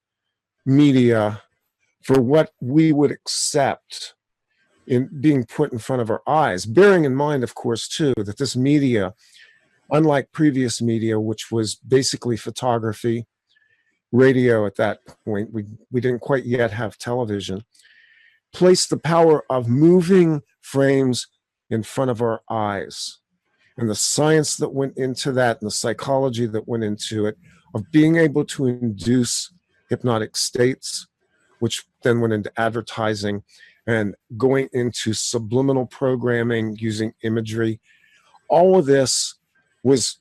media for what we would accept in being put in front of our eyes, bearing in mind, of course, too, that this media, unlike previous media, which was basically photography, radio at that point, we didn't quite yet have television, placed the power of moving frames in front of our eyes. And the science that went into that and the psychology that went into it of being able to induce hypnotic states, which then went into advertising and going into subliminal programming using imagery. All of this was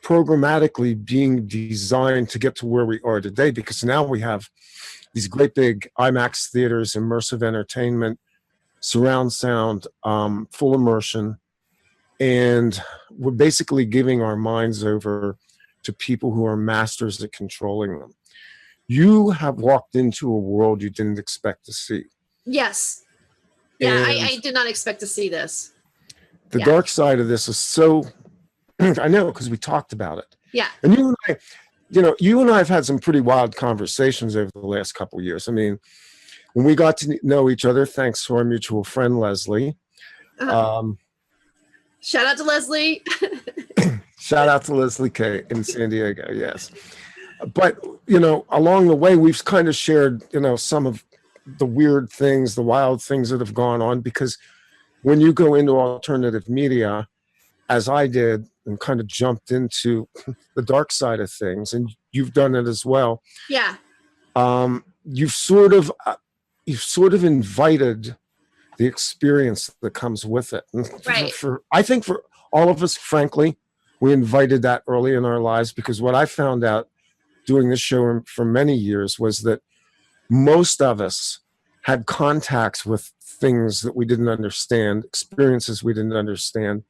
programmatically being designed to get to where we are today, because now we have these great big IMAX theaters, immersive entertainment, surround sound, full immersion, and we're basically giving our minds over to people who are masters at controlling them. You have walked into a world you didn't expect to see. Yes. Yeah, I did not expect to see this. The dark side of this is so, I know, because we talked about it. Yeah. And you and I have had some pretty wild conversations over the last couple of years. I mean, when we got to know each other, thanks to our mutual friend, Leslie. Shout out to Leslie. Shout out to Leslie K in San Diego, yes. But, you know, along the way, we've kind of shared, you know, some of the weird things, the wild things that have gone on, because when you go into alternative media, as I did, and kind of jumped into the dark side of things, and you've done it as well. Yeah. You've sort of invited the experience that comes with it. Right. I think for all of us, frankly, we invited that early in our lives, because what I found out doing this show for many years was that most of us had contacts with things that we didn't understand, experiences we didn't understand,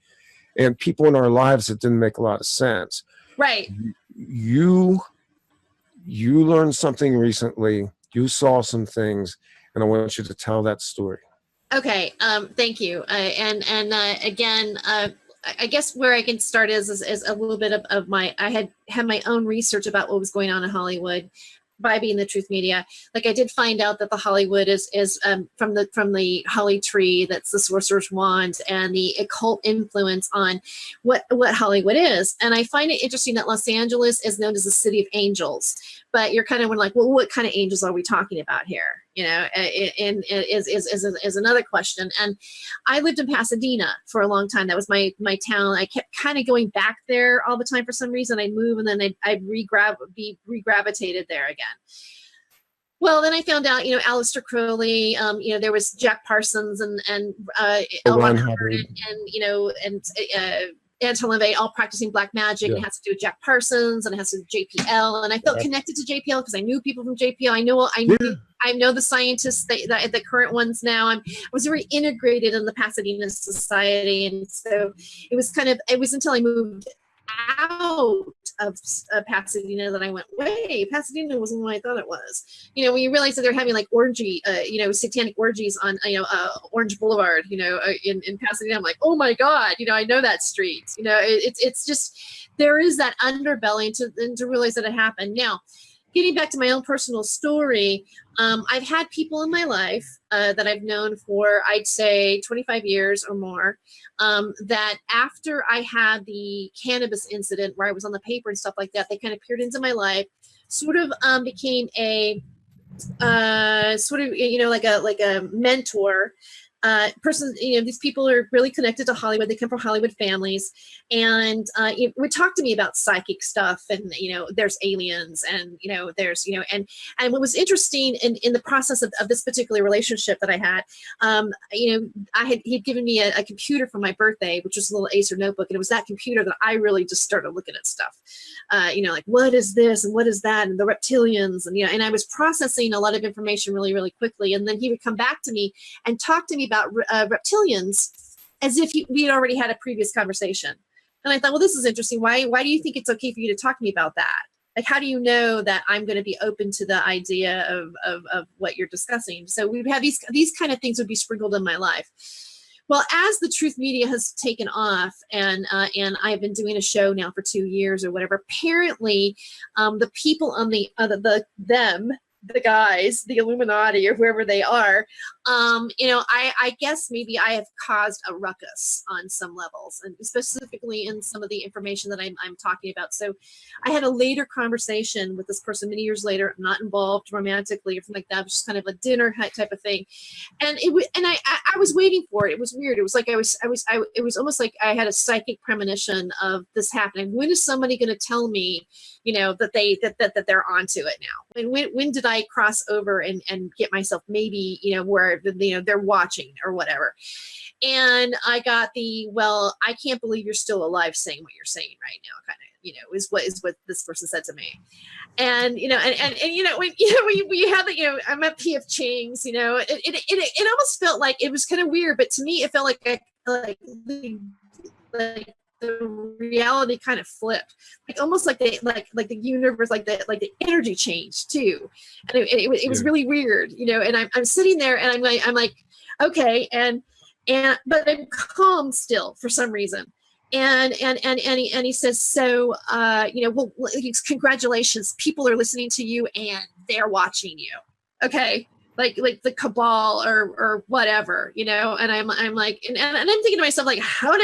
and people in our lives that didn't make a lot of sense. Right. You learned something recently. You saw some things, and I want you to tell that story. Okay, thank you. Again, I guess where I can start is a little bit of my, I had my own research about what was going on in Hollywood by being the truth media. Like I did find out that the Hollywood is from the holly tree, that's the sorcerer's wand, and the occult influence on what Hollywood is. And I find it interesting that Los Angeles is known as the city of angels, but you're kind of like, well, what kind of angels are we talking about here? You know, and is another question. And I lived in Pasadena for a long time. That was my town. I kept kind of going back there all the time for some reason. I'd move and then I'd be regravitated there again. Well, then I found out, you know, Aleister Crowley, you know, there was Jack Parsons and L. Ron Hubbard and you know, and Anton LaVey all practicing black magic. Yeah. It has to do with Jack Parsons and it has to do with JPL. And I felt connected to JPL because I knew people from JPL. I know the scientists, the current ones now. I was very integrated in the Pasadena Society. And so it was until I moved out of Pasadena that I went, wait, Pasadena wasn't what I thought it was. You know, when you realize that they're having like orgy, you know, satanic orgies on, you know, Orange Boulevard, you know, in Pasadena, I'm like, oh my God, you know, I know that street. You know, it's just, there is that underbelly and to realize that it happened. Now, getting back to my own personal story, I've had people in my life that I've known for, I'd say 25 years or more, that after I had the cannabis incident where I was on the paper and stuff like that, they kind of peered into my life, sort of became a sort of, you know, like a mentor person. You know, these people are really connected to Hollywood. They come from Hollywood families, and would talk to me about psychic stuff, and you know, there's aliens, and you know, there's, you know, and what was interesting in the process of this particular relationship that I had, you know, he'd given me a computer for my birthday, which was a little Acer notebook, and it was that computer that I really just started looking at stuff, you know, like what is this and what is that, and the reptilians, and you know, and I was processing a lot of information really, really quickly, and then he would come back to me and talk to me about reptilians as if we had already had a previous conversation. And I thought, well, this is interesting. Why do you think it's okay for you to talk to me about that? Like, how do you know that I'm going to be open to the idea of what you're discussing? So we'd have these kind of things would be sprinkled in my life. Well, as the truth media has taken off, and I've been doing a show now for 2 years or whatever, apparently the people on the guys, the Illuminati or whoever they are, you know, I guess maybe I have caused a ruckus on some levels, and specifically in some of the information that I'm talking about. So I had a later conversation with this person many years later. I'm not involved romantically or something like that. It was just kind of a dinner type of thing. And I was waiting for it. It was weird. It was like it was almost like I had a psychic premonition of this happening. When is somebody going to tell me, you know, that they're onto it now? And when did I cross over and get myself maybe, you know, where, you know, they're watching or whatever? And I got the, well, I can't believe you're still alive saying what you're saying right now, kind of, you know, is what this person said to me. And, you know, and you know, when you have the, you know, I'm at P.F. Chang's, you know, it almost felt like it was kind of weird, but to me, it felt like the reality kind of flipped, like almost like the universe, like the energy changed too, and it was really weird, you know. And I'm sitting there, and I'm like, okay, and but I'm calm still for some reason, and he says, so you know, well, congratulations, people are listening to you and they're watching you, okay. Like the cabal or whatever, you know. And I'm like, and I'm thinking to myself, like, why,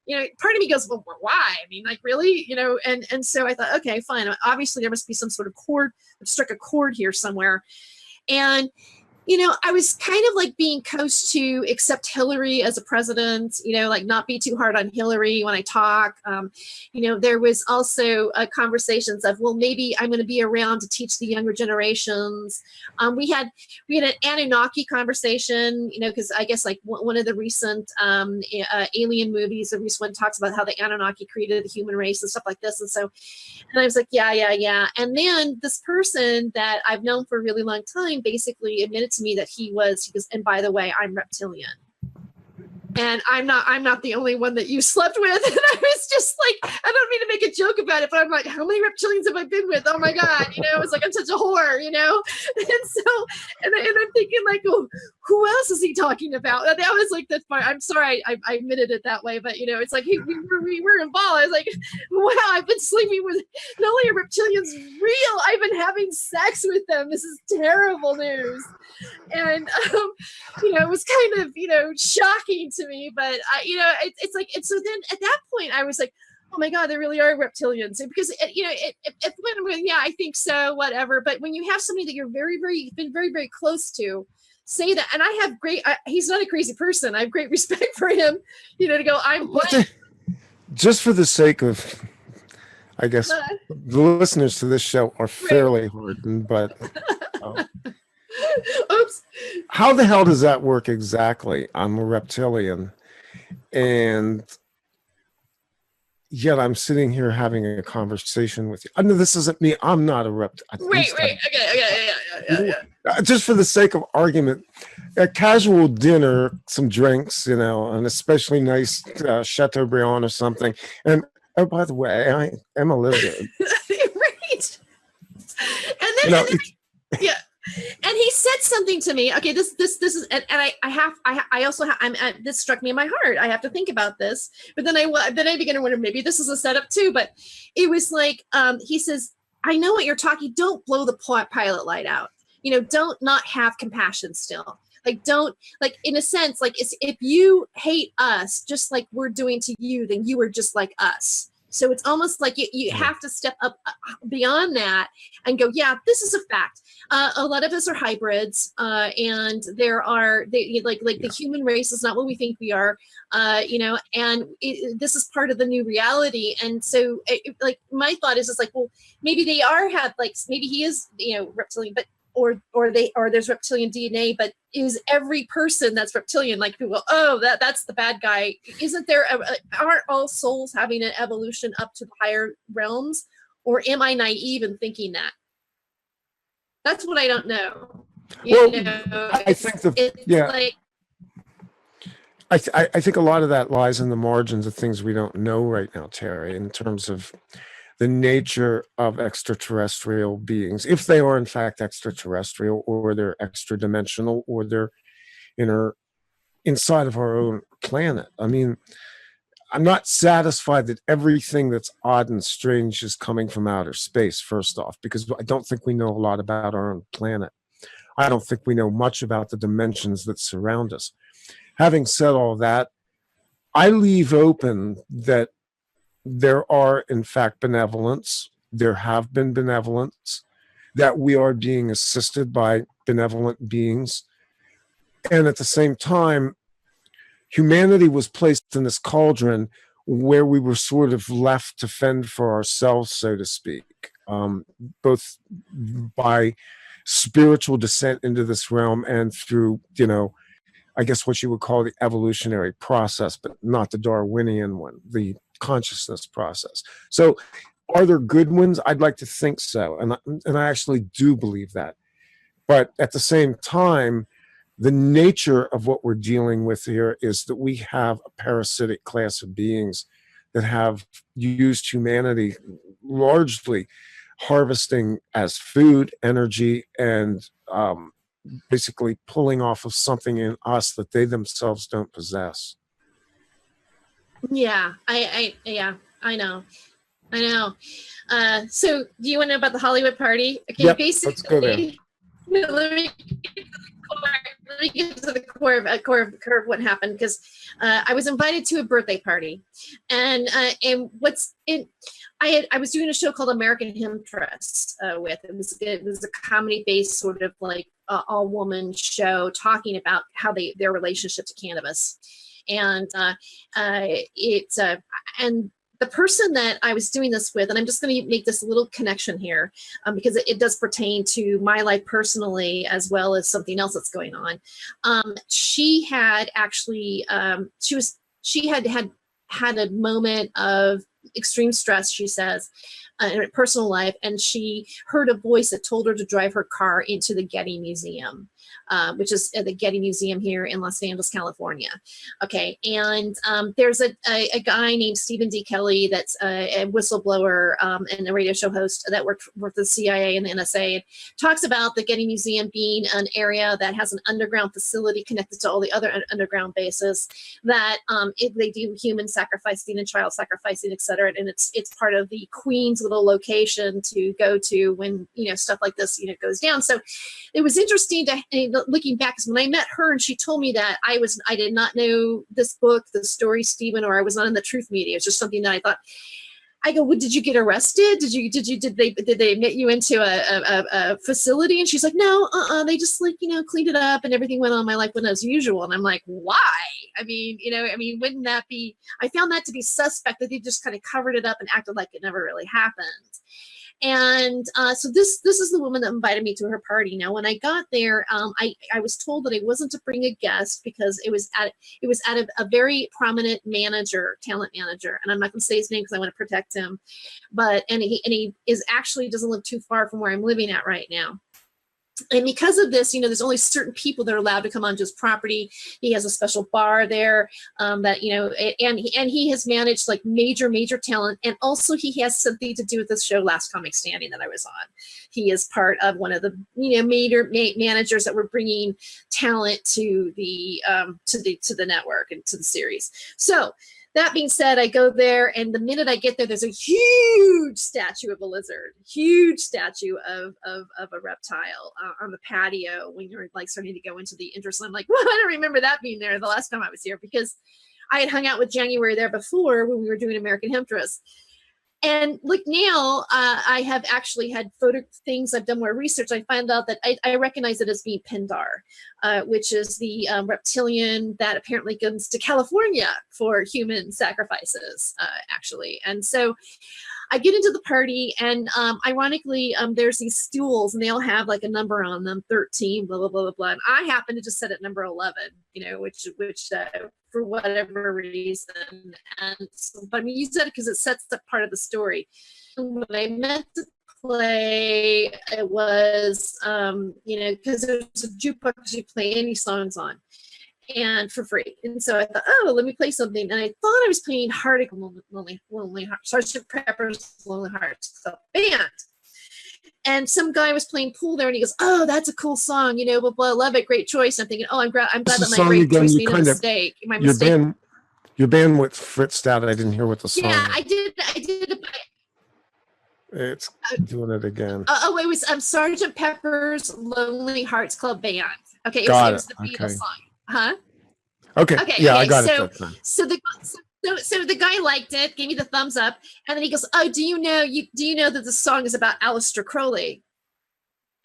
you know, part of me goes, well, why? I mean, like, really, you know. And so I thought, okay, fine. Obviously there must be some sort of chord, struck a chord here somewhere. And, you know, I was kind of like being coached to accept Hillary as a president, you know, like not be too hard on Hillary when I talk. You know, there was also conversations of, well, maybe I'm going to be around to teach the younger generations. We had an Anunnaki conversation, you know, because I guess like one of the recent alien movies, the recent one talks about how the Anunnaki created the human race and stuff like this. And so, and I was like, yeah. And then this person that I've known for a really long time basically admitted to me that he goes, and by the way, I'm reptilian, and I'm not the only one that you slept with. And I was just like, I don't mean to make a joke about about it, but I'm like, how many reptilians have I been with? Oh my God, it's like I'm such a whore, And so, and I'm thinking like, oh, who else is he talking about? That was like the part. I'm sorry I admitted it that way, but it's like, hey, we were involved. I was like, wow, I've been sleeping with not only are reptilians real, I've been having sex with them. This is terrible news. And it was kind of shocking to me, but it's like, and so then at that point I was like, oh my God, there really are reptilians. Because yeah, I think so, whatever. But when you have somebody that you're been very, very close to say that, and I have he's not a crazy person. I have great respect for him, to go, just for the sake of, I guess the listeners to this show are fairly hardened, but oops. How the hell does that work exactly? I'm a reptilian, and yet I'm sitting here having a conversation with you. I know this isn't me. I'm not a reptilian. Wait. Okay. Yeah. Just for the sake of argument, a casual dinner, some drinks, an especially nice Chateaubriand or something. And oh, by the way, I am a lizard. Right. And then, yeah. And he said something to me. Okay, this is, and I also have, this struck me in my heart. I have to think about this. But then I began to wonder, maybe this is a setup too. But it was like, he says, I know what you're talking. Don't blow the pilot light out. Don't not have compassion still. Like, don't, like, in a sense, like, if you hate us just like we're doing to you, then you are just like us. So it's almost like you have to step up beyond that and go, yeah, this is a fact. A lot of us are hybrids, and the human race is not what we think we are, and this is part of the new reality. And so, my thought is like, well, maybe they maybe he is, reptilian, but or there's reptilian DNA, but is every person that's reptilian, like, people go, oh, that's the bad guy? Isn't there? Aren't all souls having an evolution up to the higher realms? Or am I naive in thinking that? That's what I don't know. I think a lot of that lies in the margins of things we don't know right now, Tere, in terms of the nature of extraterrestrial beings, if they are in fact extraterrestrial, or they're extra dimensional, or they're inside of our own planet. I mean, I'm not satisfied that everything that's odd and strange is coming from outer space, first off, because I don't think we know a lot about our own planet. I don't think we know much about the dimensions that surround us. Having said all that, I leave open that there are, in fact, benevolence. There have been benevolence, that we are being assisted by benevolent beings. And at the same time, humanity was placed in this cauldron where we were sort of left to fend for ourselves, so to speak, both by spiritual descent into this realm and through, I guess what you would call the evolutionary process, but not the Darwinian one, the consciousness process. So are there good ones? I'd like to think so. And I actually do believe that. But at the same time, the nature of what we're dealing with here is that we have a parasitic class of beings that have used humanity largely harvesting as food, energy, and basically pulling off of something in us that they themselves don't possess. Yeah, I know. So do you want to know about the Hollywood party? Okay, yep, basically, let's go there. Let me get to the core of what happened, because I was invited to a birthday party, and I was doing a show called American Hemptress it was a comedy based sort of like all woman show talking about how their relationship to cannabis, and and the person that I was doing this with, and I'm just going to make this little connection here, because it does pertain to my life personally as well as something else that's going on. She had actually, she had a moment of extreme stress, she says, in her personal life, and she heard a voice that told her to drive her car into the Getty Museum, which is the Getty Museum here in Los Angeles, California. Okay, and there's a guy named Stephen D. Kelly that's a whistleblower and a radio show host that worked for the CIA and the NSA, and talks about the Getty Museum being an area that has an underground facility connected to all the other underground bases that they do human sacrificing and child sacrificing, et cetera, and it's part of the Queen's little location to go to when stuff like this goes down. So it was interesting to looking back, because when I met her and she told me that I did not know this book, the story, Stephen, or I was not in the truth media. It's just something that I thought. I go, well, did you get arrested? Did they admit you into a facility? And she's like, no, they just cleaned it up and everything went on. My life went as usual. And I'm like, why? I mean, wouldn't that be? I found that to be suspect, that they just kind of covered it up and acted like it never really happened. And so this is the woman that invited me to her party. Now, when I got there, I was told that I wasn't to bring a guest because it was at a very prominent talent manager, and I'm not going to say his name because I want to protect him. But he is actually doesn't live too far from where I'm living at right now. And because of this, there's only certain people that are allowed to come onto his property. He has a special bar there that, and he has managed like major talent. And also he has something to do with this show, Last Comic Standing, that I was on. He is part of one of the, major managers that were bringing talent to the network and to the series. So that being said, I go there, and the minute I get there, there's a huge statue of a lizard, huge statue of a reptile on the patio when you're like starting to go into the entrance. I'm like, well, I don't remember that being there the last time I was here, because I had hung out with January there before when we were doing American Hemptress. And look, now I have actually had photo things. I've done more research. I found out that I recognize it as being Pindar, which is the reptilian that apparently comes to California for human sacrifices, actually. And so I get into the party, and ironically, there's these stools, and they all have like a number on them, 13, blah, blah, blah, blah, blah. And I happen to just set at number 11, which for whatever reason. And so, but I'm using it because it sets up part of the story. When I meant to play, it was, because there's a jukebox you play any songs on, and for free. And so I thought, oh, let me play something. And I thought I was playing Lonely Hearts, Sgt. Pepper's Lonely Hearts Band. And some guy was playing pool there, and he goes, oh, that's a cool song, blah, blah, love it, great choice. I'm thinking, oh, I'm glad that my great choice made a mistake. My mistake. Your band with Fritz out. I didn't hear what the song was. I did. It's doing it again. It was Sgt. Pepper's Lonely Hearts Club Band. Okay, it was the Beatles song. Huh? Okay. Yeah, I got it. So the guy liked it, gave me the thumbs up, and then he goes, "Oh, do you know that the song is about Aleister Crowley?"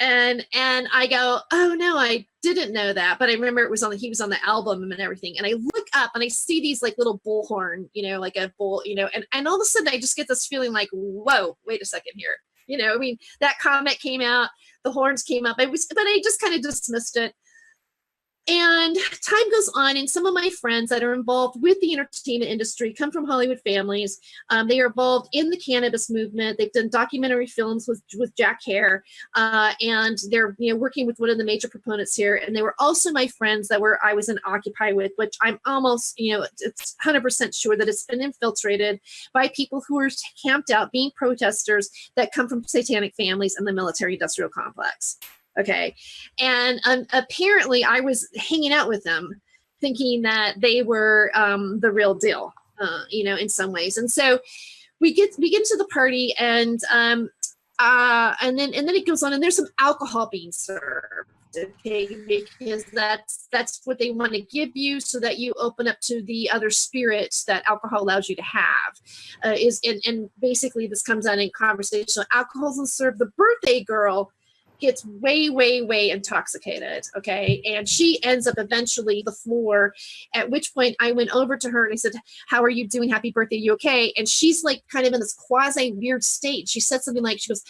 And I go, "Oh no, I didn't know that, but I remember he was on the album and everything." And I look up and I see these like little bullhorn, like a bull, and all of a sudden I just get this feeling like, whoa, wait a second here. That comment came out, the horns came up. But I just kind of dismissed it. And time goes on, and some of my friends that are involved with the entertainment industry come from Hollywood families. They are involved in the cannabis movement. They've done documentary films with Jack Hare, and they're working with one of the major proponents here. And they were also my friends that I was in Occupy with, which I'm almost it's 100% sure that it's been infiltrated by people who are camped out being protesters that come from satanic families and the military-industrial complex. Okay. And apparently I was hanging out with them thinking that they were the real deal, in some ways. And so we get to the party, and then it goes on, and there's some alcohol being served. Okay, because that's what they want to give you so that you open up to the other spirits that alcohol allows you to have. And basically this comes out in conversation. So alcohol's and served. The birthday girl gets way intoxicated, okay, and she ends up eventually the floor, at which point I went over to her and I said, how are you doing, happy birthday, you okay? And she's like kind of in this quasi weird state. She said something like, she goes,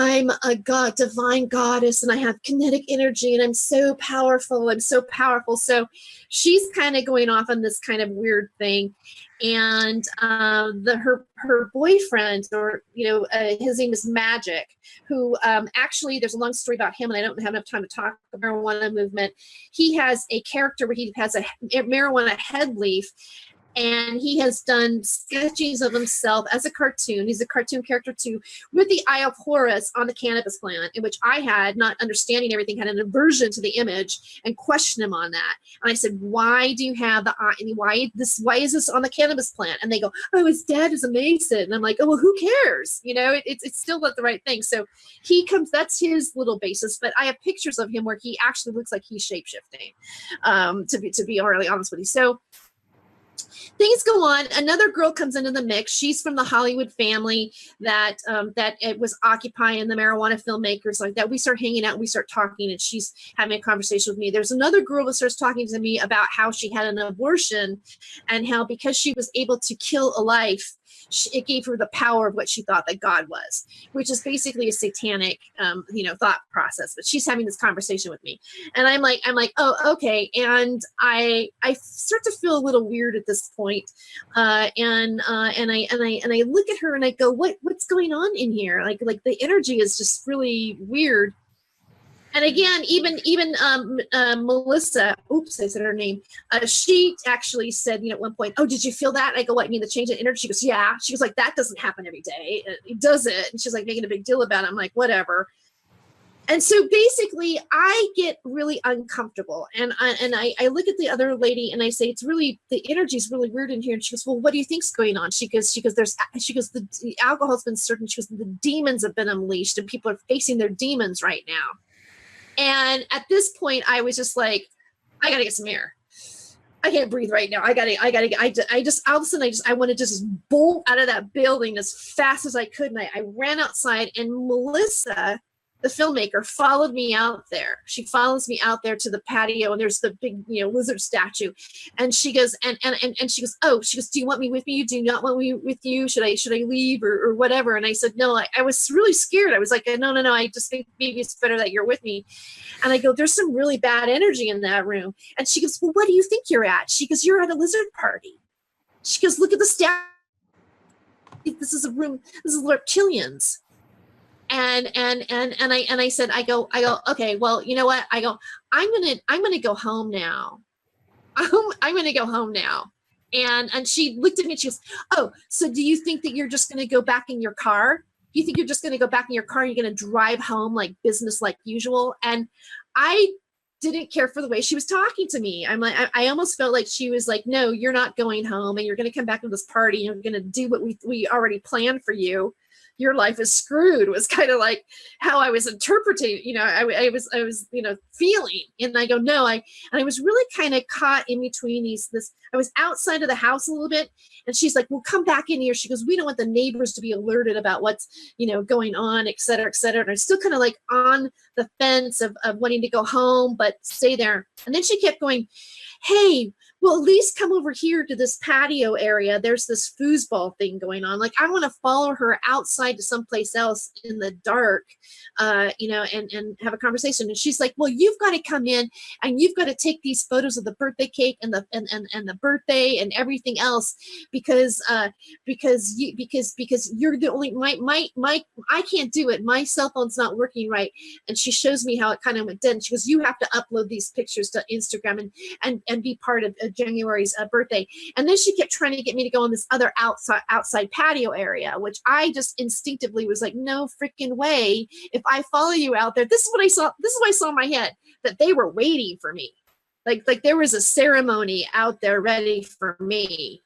I'm a god, divine goddess, and I have kinetic energy, and I'm so powerful. I'm so powerful. So she's kind of going off on this kind of weird thing. And her boyfriend, or his name is Magic, who actually, there's a long story about him, and I don't have enough time to talk about the marijuana movement. He has a character where he has a marijuana head leaf, and he has done sketches of himself as a cartoon. He's a cartoon character too, with the Eye of Horus on the cannabis plant, in which I had, not understanding everything, had an aversion to the image and questioned him on that. And I said, why do you have the eye? Why is this on the cannabis plant? And they go, oh, his dad is a Mason. And I'm like, oh, well, who cares? It's still not the right thing. So he comes, that's his little basis. But I have pictures of him where he actually looks like he's shapeshifting, to be really honest with you. So things go on. Another girl comes into the mix. She's from the Hollywood family that it was occupying the marijuana filmmakers like that. We start hanging out, and we start talking, and she's having a conversation with me. There's another girl that starts talking to me about how she had an abortion, and how because she was able to kill a life, it gave her the power of what she thought that God was, which is basically a satanic, thought process. But she's having this conversation with me, and I'm like, oh, okay. And I start to feel a little weird at this point, and I look at her and I go, what's going on in here? Like the energy is just really weird. And again, even Melissa, oops, I said her name. She actually said, at one point, oh, did you feel that? And I go, what, you mean the change in energy? She goes, yeah. She was like, that doesn't happen every day. It doesn't. And she's like making a big deal about it. I'm like, whatever. And so basically, I get really uncomfortable, and I look at the other lady and I say, it's really, the energy is really weird in here. And she goes, well, what do you think's going on? She goes, the alcohol's been certain. She goes, the demons have been unleashed, and people are facing their demons right now. And at this point, I was just like, I gotta get some air. I can't breathe right now. I just all of a sudden, I wanted to just bolt out of that building as fast as I could. And I ran outside, and Melissa, the filmmaker, followed me out there. She follows me out there to the patio, and there's the big, lizard statue. And she goes, and she goes, oh, she goes, do you want me with you? Do you not want me with you? Should I leave or whatever? And I said, no, I was really scared. I was like, no. I just think maybe it's better that you're with me. And I go, there's some really bad energy in that room. And she goes, well, what do you think you're at? She goes, you're at a lizard party. She goes, look at the statue. This is a room. This is Reptilians. And I said, I go, okay, well, you know what? I go, I'm gonna go home now. I'm gonna go home now. And she looked at me and she goes, oh, so do you think that you're just gonna go back in your car? You think you're just gonna go back in your car and you're gonna drive home like business like usual? And I didn't care for the way she was talking to me. I'm like, I almost felt like she was like, no, you're not going home, and you're gonna come back to this party, and you're gonna do what we already planned for you. Your life is screwed, was kind of like how I was interpreting, I was feeling. And I go, no, and I was really kind of caught in between I was outside of the house a little bit, and she's like, well, come back in here. She goes, we don't want the neighbors to be alerted about what's, going on, et cetera, et cetera. And I'm still kind of like on the fence of wanting to go home, but stay there. And then she kept going, hey, well, at least come over here to this patio area. There's this foosball thing going on. Like, I want to follow her outside to someplace else in the dark, and have a conversation. And she's like, well, you've got to come in, and you've got to take these photos of the birthday cake and the birthday and everything else, because you're the only, I can't do it. My cell phone's not working right. And she shows me how it kind of went dead. And she goes, you have to upload these pictures to Instagram and be part of January's birthday. And then she kept trying to get me to go on this other outside patio area, which I just instinctively was like, no freaking way. If I follow you out there, this is what I saw. This is what I saw in my head, that they were waiting for me. Like there was a ceremony out there ready for me,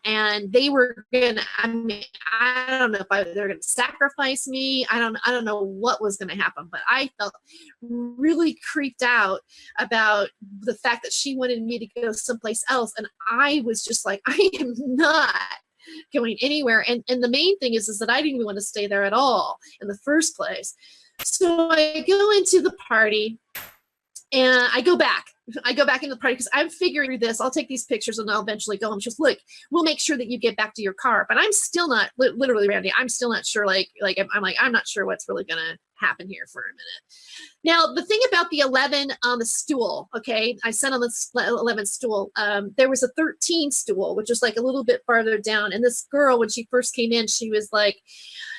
and they were gonna, I don't know if they're gonna sacrifice me. I don't know what was gonna happen, but I felt really creeped out about the fact that she wanted me to go someplace else. And I was just like, I am not going anywhere. And the main thing is that I didn't even want to stay there at all in the first place. So I go into the party, and I go back. I go back into the party because I'm figuring this. I'll take these pictures and I'll eventually go home. She goes, look, we'll make sure that you get back to your car. But I'm still not, literally, Randy, I'm still not sure. I'm not sure what's really going to happen here for a minute. Now, the thing about the 11 on the stool, okay, I said on the 11 stool, there was a 13 stool, which was like a little bit farther down. And this girl, when she first came in, she was like,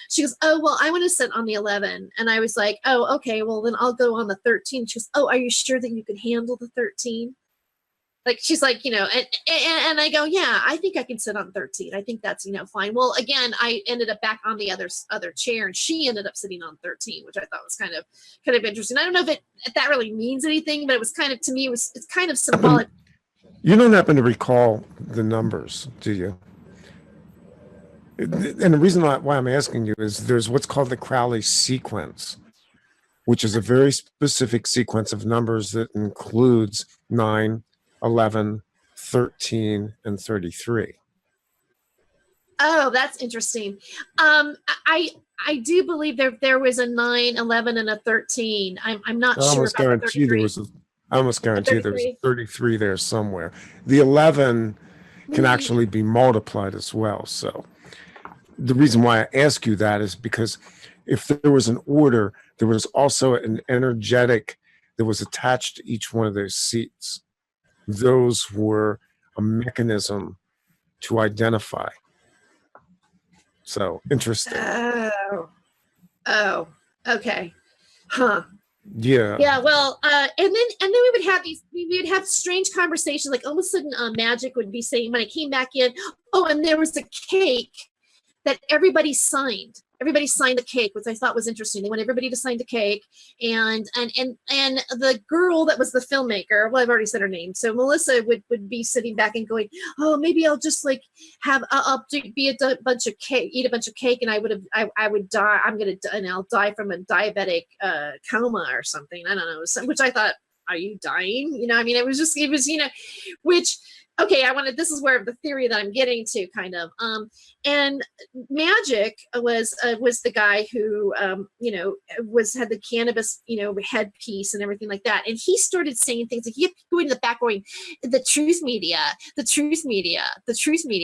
she goes, oh, well, I want to sit on the 11. And I was like, oh, okay, well, then I'll go on the 13. She goes, oh, are you sure that you can handle the 13? Like, she's like, you know, and I go, yeah, I think I can sit on 13. I think that's, you know, fine. Well, again, I ended up back on the other chair, and she ended up sitting on 13, which I thought was kind of interesting. I don't know if that really means anything, but it was kind of, to me, it's kind of symbolic. You don't happen to recall the numbers, do you? And the reason why I'm asking you is there's what's called the Crowley sequence, which is a very specific sequence of numbers that includes 9, 11, 13, and 33. Oh, that's interesting. I do believe there was a 9, 11, and a 13. I'm not sure about the 33. I almost guarantee there was a 33 there somewhere. The 11 can actually be multiplied as well. So the reason why I ask you that is because if there was an order, there was also an energetic that was attached to each one of those seats. Those were a mechanism to identify. So interesting. Oh, okay. Huh. Yeah. Yeah. Well, and then we would have we would have strange conversations. Like all of a sudden, Magic would be saying when I came back in, oh, and there was a cake that everybody signed. Everybody signed the cake, which I thought was interesting. They want everybody to sign the cake, and the girl that was the filmmaker, well, I've already said her name. So Melissa would be sitting back and going, oh, maybe I'll just like I'll eat a bunch of cake, and I would die. And I'll die from a diabetic coma or something. I don't know, which I thought, are you dying? You know, I mean, it was you know, which. Okay, this is where the theory that I'm getting to kind of, and Magic was the guy who, you know, had the cannabis, you know, headpiece and everything like that. And he started saying things like, he kept going in the back going, the truth media,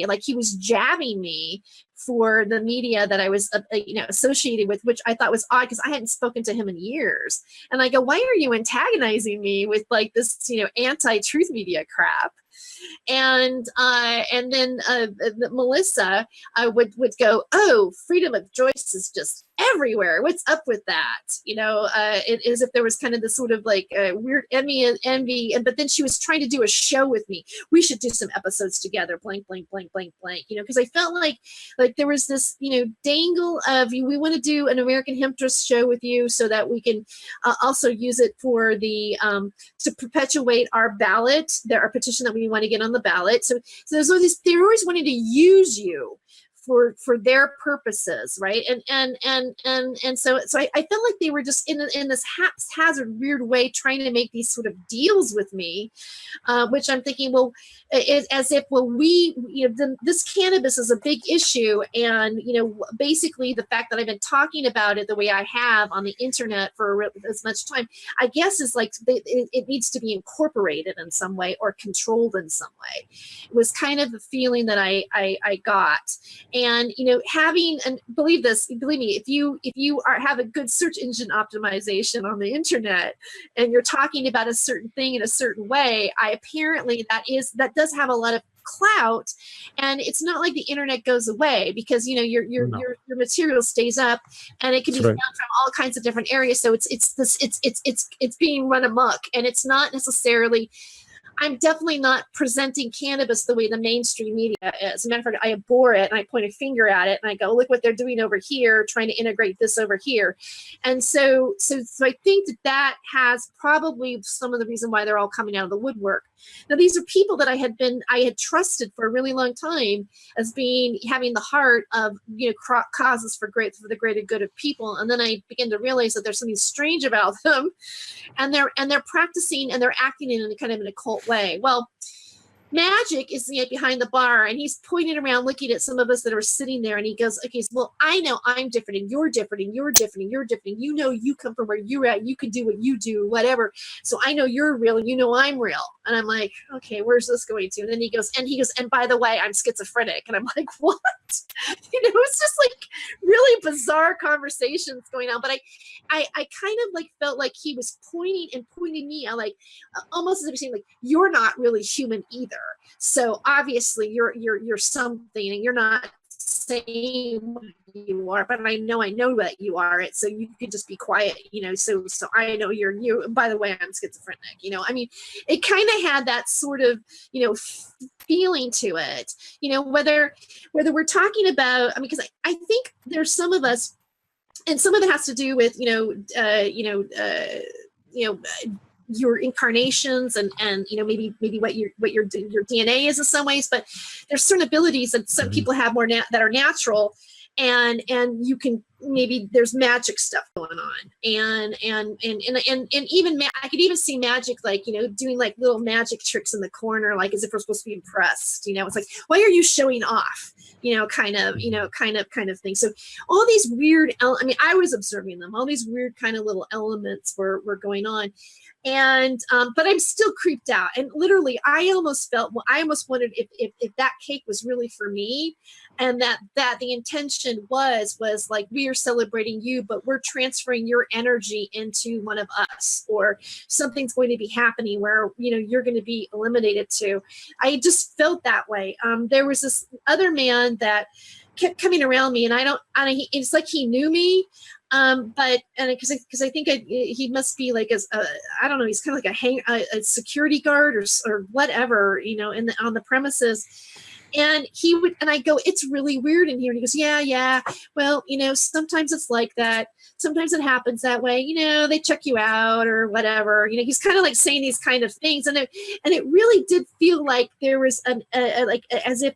like he was jabbing me for the media that I was, you know, associated with, which I thought was odd because I hadn't spoken to him in years. And I go, why are you antagonizing me with like this, you know, anti-truth media crap? And then Melissa would go, oh, freedom of choice is just everywhere. What's up with that? You know, it is if there was kind of this sort of like weird envy, but then she was trying to do a show with me. We should do some episodes together, blank, blank, blank, blank, blank. You know, because I felt like there was this, you know, dangle of we want to do an American Hemptress show with you so that we can also use it for the to perpetuate our ballot, our petition that we want to get on the ballot. So there's all these, they're always wanting to use you for their purposes, right? And so I felt like they were just in this haphazard, weird way trying to make these sort of deals with me, which I'm thinking, well, as if, well, we, you know, this cannabis is a big issue, and you know, basically the fact that I've been talking about it the way I have on the internet for as much time, I guess is like it needs to be incorporated in some way or controlled in some way. It was kind of the feeling that I got. And you know, having, and believe me, if you have a good search engine optimization on the internet, and you're talking about a certain thing in a certain way, apparently that does have a lot of clout, and it's not like the internet goes away, because you know your material stays up, and it can be found from all kinds of different areas. So it's being run amok, and it's not necessarily. I'm definitely not presenting cannabis the way the mainstream media is. As a matter of fact, I abhor it, and I point a finger at it, and I go, look what they're doing over here, trying to integrate this over here. And so I think that has probably some of the reason why they're all coming out of the woodwork. Now, these are people that I had trusted for a really long time as having the heart of, you know, causes for the greater good of people. And then I began to realize that there's something strange about them, and they're practicing and they're acting in a kind of an occult way. Well, Magic is behind the bar, and he's pointing around looking at some of us that are sitting there, and he goes, okay, so, well, I know I'm different, and you're different, and you're different, and you're different. You know, you come from where you're at, you can do what you do, whatever. So I know you're real, and you know I'm real. And I'm like, okay, where's this going to? And then he goes, and by the way, I'm schizophrenic. And I'm like, what? It's just like really bizarre conversations going on. But I kind of like felt like he was pointing me out, like almost as if saying, like, you're not really human either. So obviously you're something, and you're not saying what you are, but I know that you are it. So you could just be quiet, so I know you're you. By the way, I'm schizophrenic, I mean, it kind of had that sort of, feeling to it, whether we're talking about, I mean, because I think there's some of us, and some of it has to do with, your incarnations and maybe what your DNA is in some ways, but there's certain abilities that some people have more that are natural, and you can, maybe there's magic stuff going on, and even I could even see magic, like, doing like little magic tricks in the corner, like as if we're supposed to be impressed, it's like, why are you showing off, kind of thing. So all these weird, I mean, I was observing them, all these weird kind of little elements were going on. And but I'm still creeped out, and literally I almost wondered if that cake was really for me, and that the intention was like, we are celebrating you, but we're transferring your energy into one of us, or something's going to be happening where you're going to be eliminated too. I just felt that way. There was this other man that kept coming around me, and it's like he knew me. But because I think he must be like I don't know, he's kind of like a security guard or whatever, on the premises. And he would, and I go, it's really weird in here. And he goes, yeah. Well, sometimes it's like that. Sometimes it happens that way. They check you out or whatever. He's kind of like saying these kind of things, and it really did feel like there was like as if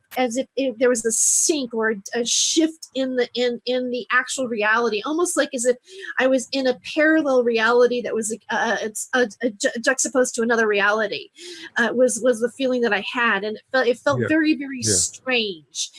there was a sync or a shift in the actual reality, almost like as if I was in a parallel reality that was juxtaposed to another reality. Was the feeling that I had, and it felt very, very strange,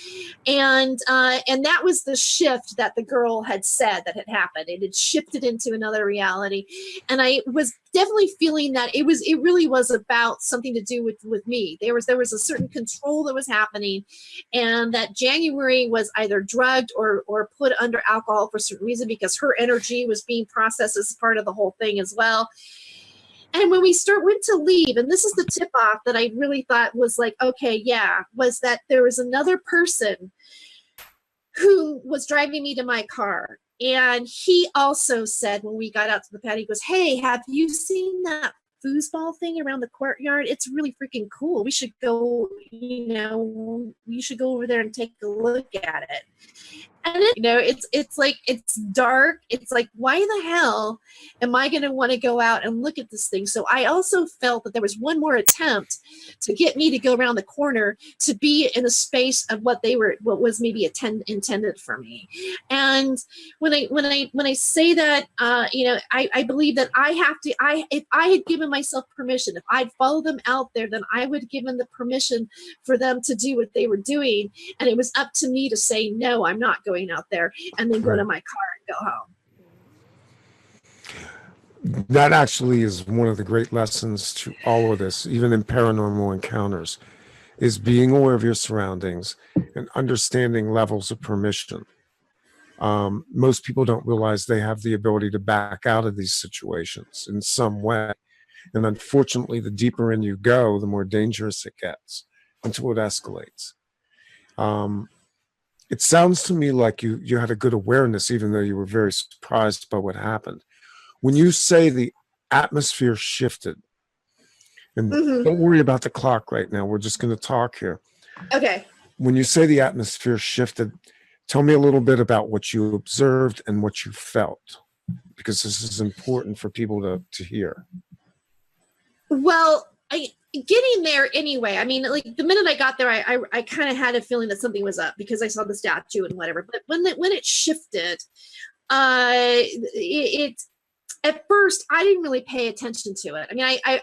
and that was the shift that the girl had said that had happened. It had shifted into another reality, and I was definitely feeling that it really was about something to do with me. There was a certain control that was happening, and that January was either drugged or put under alcohol for a certain reason, because her energy was being processed as part of the whole thing as well. And when we went to leave, and this is the tip off that I really thought was like, okay, yeah, was that there was another person who was driving me to my car. And he also said, when we got out to the patio, he goes, hey, have you seen that foosball thing around the courtyard? It's really freaking cool. We should go, you should go over there and take a look at it. And it's like, it's dark. It's like, why the hell am I going to want to go out and look at this thing? So I also felt that there was one more attempt to get me to go around the corner to be in a space of what was maybe intended for me. And when I say that, I believe that if I had given myself permission, if I'd followed them out there, then I would have given the permission for them to do what they were doing. And it was up to me to say, no, I'm not going out there, and then go to my car and go home. That actually is one of the great lessons to all of this, even in paranormal encounters, is being aware of your surroundings and understanding levels of permission. Most people don't realize they have the ability to back out of these situations in some way. And unfortunately, the deeper in you go, the more dangerous it gets until it escalates. It sounds to me like you had a good awareness, even though you were very surprised by what happened. When you say the atmosphere shifted, and don't worry about the clock right now, we're just going to talk here. Okay. When you say the atmosphere shifted, tell me a little bit about what you observed and what you felt, because this is important for people to hear. Well, getting there anyway. I mean, like the minute I got there, I kind of had a feeling that something was up because I saw the statue and whatever. But when it shifted, it at first I didn't really pay attention to it. I mean, I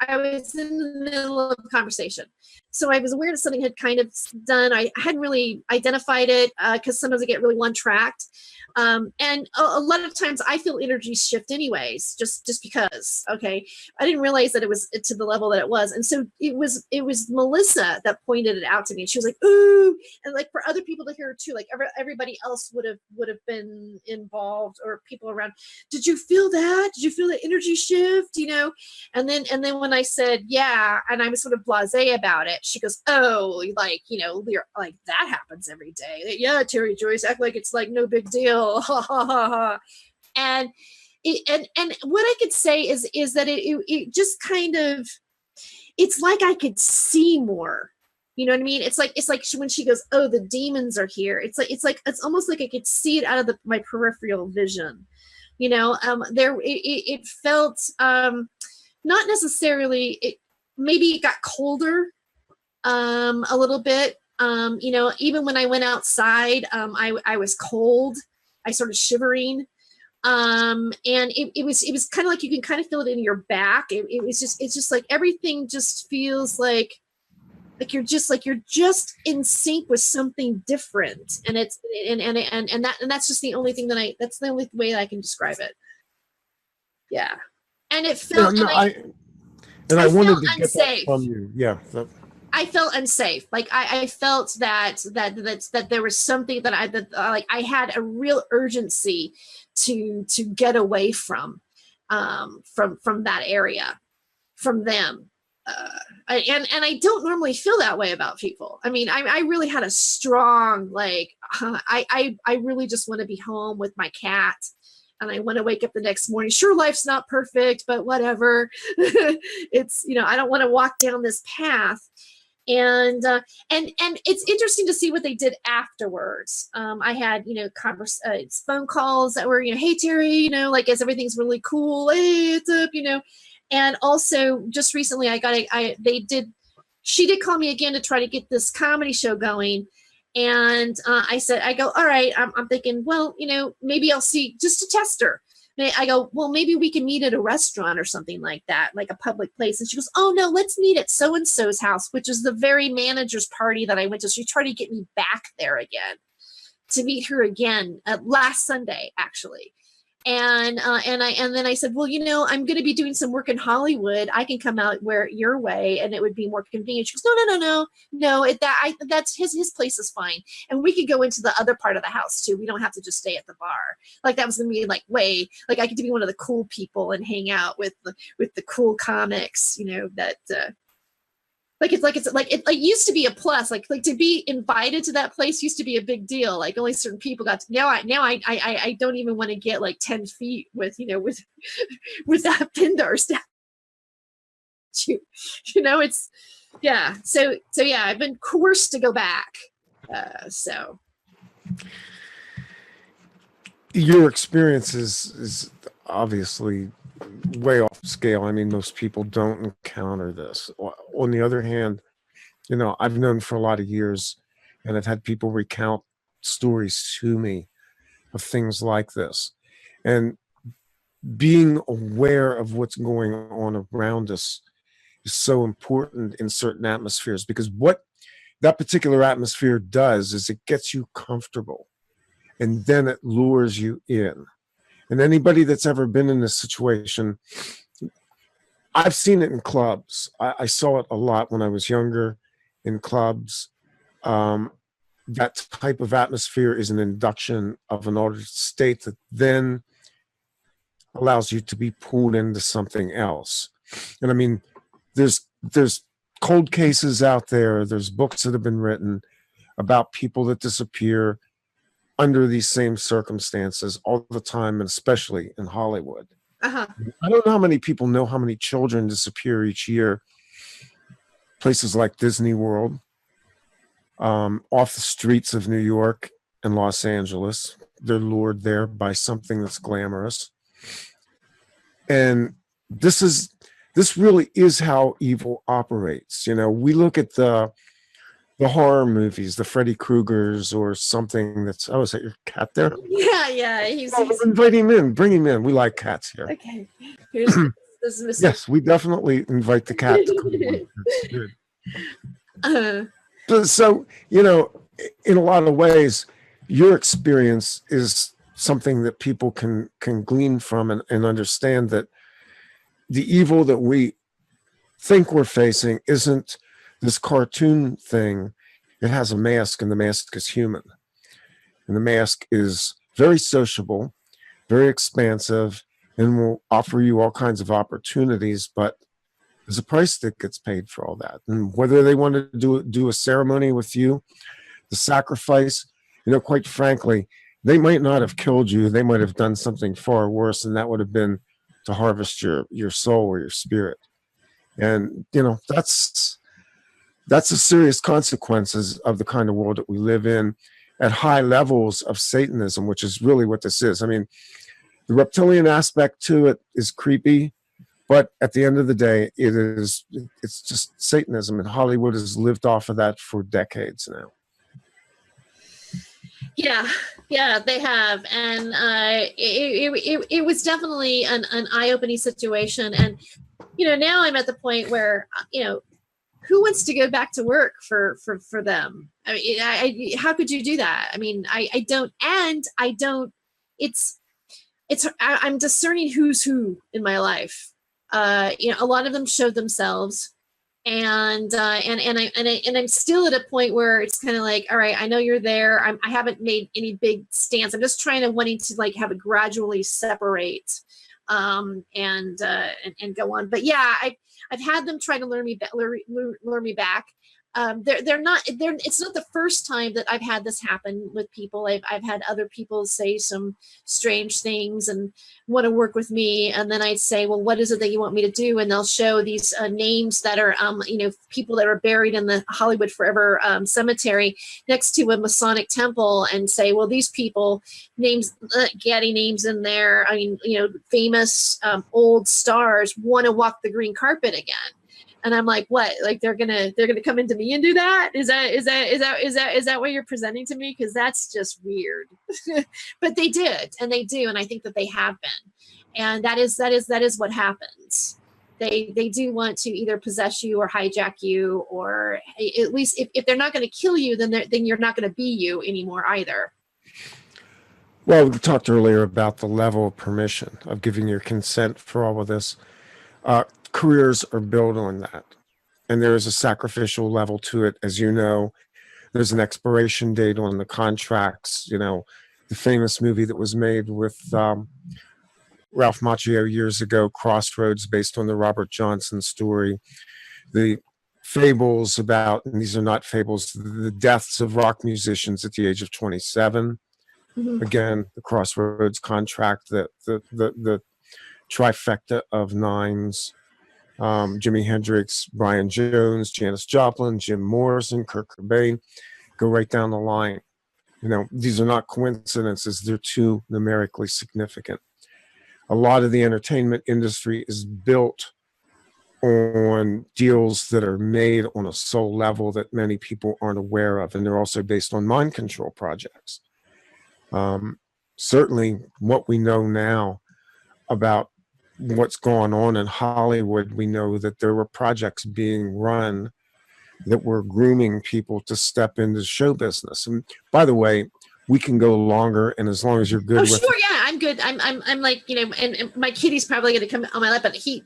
I was in the middle of a conversation. So I was aware that something had kind of done. I hadn't really identified it because sometimes I get really one-tracked. And a lot of times I feel energy shift anyways, just because, okay. I didn't realize that it was to the level that it was. And so it was Melissa that pointed it out to me. And she was like, ooh, and like for other people to hear too, like everybody else would have been involved, or people around. Did you feel that? Did you feel the energy shift? You know? And then when I said, yeah, and I was sort of blasé about it, she goes, oh, like, you know, like that happens every day. Yeah, Tere Joyce, act like it's like no big deal. Ha ha ha ha. And what I could say is that it just kind of, it's like I could see more. You know what I mean? It's like when she goes, oh, the demons are here. It's almost like I could see it out of my peripheral vision. You know, it felt not necessarily. Maybe it got colder a little bit. You know, even when I went outside, I was cold. I started shivering. And it was kind of like you can kind of feel it in your back. It's just like everything just feels like you're just in sync with something different. And it's and that's just the only thing that's the only way that I can describe it. Yeah. And it felt I wanted to get that from you. Yeah. I felt unsafe. Like I felt that there was something that I had a real urgency to get away from that area, from them. And I don't normally feel that way about people. I mean, I really had a strong, like, I really just want to be home with my cat. And I want to wake up the next morning. Sure, life's not perfect, but whatever. It's, you know, I don't want to walk down this path. And it's interesting to see what they did afterwards. I had, you know, phone calls that were, you know, hey, Tere, you know, like, as everything's really cool. Hey, it's up, you know. And also just recently she did call me again to try to get this comedy show going. And I go, all right, I'm thinking, well, you know, maybe I'll see, just to test her. I go, well, maybe we can meet at a restaurant or something like that, like a public place. And she goes, oh, no, let's meet at so-and-so's house, which is the very manager's party that I went to. She tried to get me back there again, to meet her again last Sunday, actually. And then I said, well, you know, I'm going to be doing some work in Hollywood. I can come out your way, and it would be more convenient. She goes, no. That's his place is fine, and we could go into the other part of the house too. We don't have to just stay at the bar. Like, that was going to be like I get to be one of the cool people and hang out with the cool comics. You know, that. It used to be a plus. Like to be invited to that place used to be a big deal. Like, only certain people got to. Now I don't even want to get like 10 feet with, you know, with that Pindar statue. You know, it's, yeah. So yeah, I've been coerced to go back. So your experience is obviously way off scale. I mean, most people don't encounter this. On the other hand, you know, I've known for a lot of years, and I've had people recount stories to me of things like this. And being aware of what's going on around us is so important in certain atmospheres, because what that particular atmosphere does is it gets you comfortable, and then it lures you in. And anybody that's ever been in this situation, I've seen it in clubs. I saw it a lot when I was younger in clubs. That type of atmosphere is an induction of an altered state that then allows you to be pulled into something else. And I mean, there's cold cases out there. There's books that have been written about people that disappear under these same circumstances all the time, and especially in Hollywood. Uh-huh. I don't know how many people know how many children disappear each year. Places like Disney World, off the streets of New York and Los Angeles. They're lured there by something that's glamorous. And this really is how evil operates. You know, we look at the horror movies, the Freddy Kruegers or something that's, oh, is that your cat there? Yeah. He's invite him in, bring him in. We like cats here. okay. This is Mr. Yes, we definitely invite the cat to come on. That's good. So, in a lot of ways, your experience is something that people can glean from and understand that the evil that we think we're facing isn't this cartoon thing. It has a mask, and the mask is human. And the mask is very sociable, very expansive, and will offer you all kinds of opportunities, but there's a price that gets paid for all that. And whether they want to do a ceremony with you, the sacrifice, quite frankly, they might not have killed you. They might have done something far worse, and that would have been to harvest your soul or your spirit. And, that's the serious consequences of the kind of world that we live in at high levels of Satanism, which is really what this is. I mean, the reptilian aspect to it is creepy, but at the end of the day, it's just Satanism, and Hollywood has lived off of that for decades now. Yeah, they have, and it was definitely an eye-opening situation. And now I'm at the point where who wants to go back to work for them? I mean, how could you do that? I mean, I don't, and I don't. I'm discerning who's who in my life. A lot of them showed themselves. And I'm still at a point where it's kind of like, all right, I know you're there. I haven't made any big stance. I'm just wanting to like have it gradually separate, and go on. But yeah, I've had them try to lure me back. It's not the first time that I've had this happen with people. I've had other people say some strange things and want to work with me. And then I'd say, well, what is it that you want me to do? And they'll show these names that are, people that are buried in the Hollywood Forever cemetery next to a Masonic temple, and say, well, these people names, Gaddy names in there. I mean, famous old stars want to walk the green carpet again. And I'm like, what? Like they're gonna come into me and do that? Is that what you're presenting to me? Because that's just weird. But they did, and they do, and I think that they have been, and that is what happens. They do want to either possess you or hijack you, or at least if they're not going to kill you, then you're not going to be you anymore either. Well, we talked earlier about the level of permission of giving your consent for all of this. Careers are built on that, and there is a sacrificial level to it. As you know, there's an expiration date on the contracts. The famous movie that was made with Ralph Macchio years ago, Crossroads, based on the Robert Johnson story. The fables about, and these are not fables, the deaths of rock musicians at the age of 27. Mm-hmm. Again, the Crossroads contract, the trifecta of nines. Jimi Hendrix, Brian Jones, Janis Joplin, Jim Morrison, Kurt Cobain, go right down the line. These are not coincidences. They're too numerically significant. A lot of the entertainment industry is built on deals that are made on a soul level that many people aren't aware of, and they're also based on mind control projects. Certainly what we know now about what's going on in Hollywood, we know that there were projects being run that were grooming people to step into show business. And by the way, we can go longer, and as long as you're good with sure, yeah, I'm good. I'm like, and my kitty's probably going to come on my lap, but he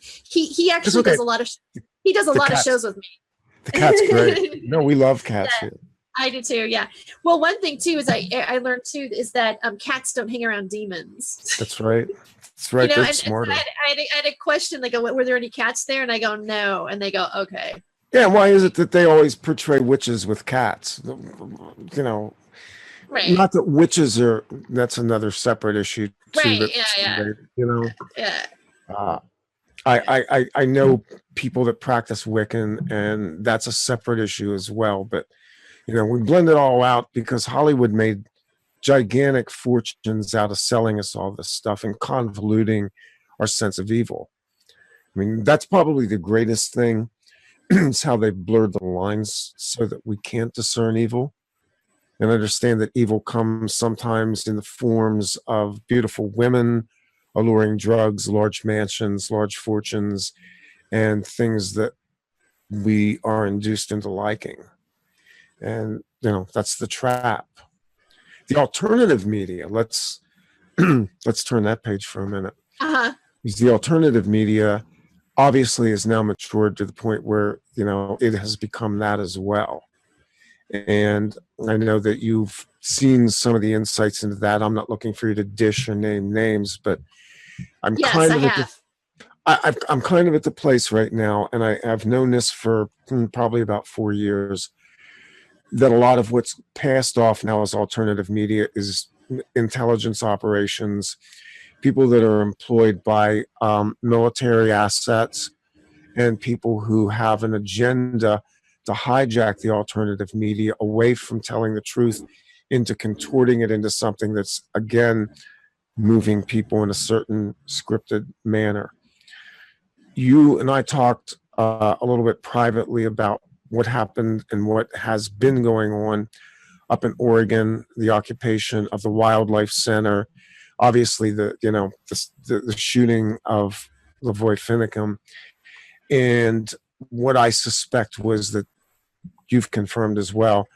actually does a lot of of shows with me. The cat's great. No, we love cats here. I do too. Yeah. Well, one thing too is I learned too is that cats don't hang around demons. That's right. That's right. They're smarter. I had a question. They go, "Were there any cats there?" And I go, "No." And they go, "Okay." Yeah. Why is it that they always portray witches with cats? Right. Not that witches are. That's another separate issue too. Right. Yeah. I know people that practice Wiccan, and that's a separate issue as well. But we blend it all out because Hollywood made gigantic fortunes out of selling us all this stuff and convoluting our sense of evil. I mean, that's probably the greatest thing is how they blurred the lines so that we can't discern evil and understand that evil comes sometimes in the forms of beautiful women, alluring drugs, large mansions, large fortunes, and things that we are induced into liking. And, that's the trap. The alternative media, let's turn that page for a minute. Uh-huh. The alternative media obviously is now matured to the point where, it has become that as well. And I know that you've seen some of the insights into that. I'm not looking for you to dish or name names, but I'm Yes, kind I of have. I'm kind of at the place right now, and I've known this for probably about 4 years, that a lot of what's passed off now as alternative media is intelligence operations, people that are employed by military assets, and people who have an agenda to hijack the alternative media away from telling the truth into contorting it into something that's, again, moving people in a certain scripted manner. You and I talked a little bit privately about what happened and what has been going on up in Oregon, the occupation of the Wildlife Center, obviously the shooting of Lavoy Finicum, and what I suspect was that you've confirmed as well,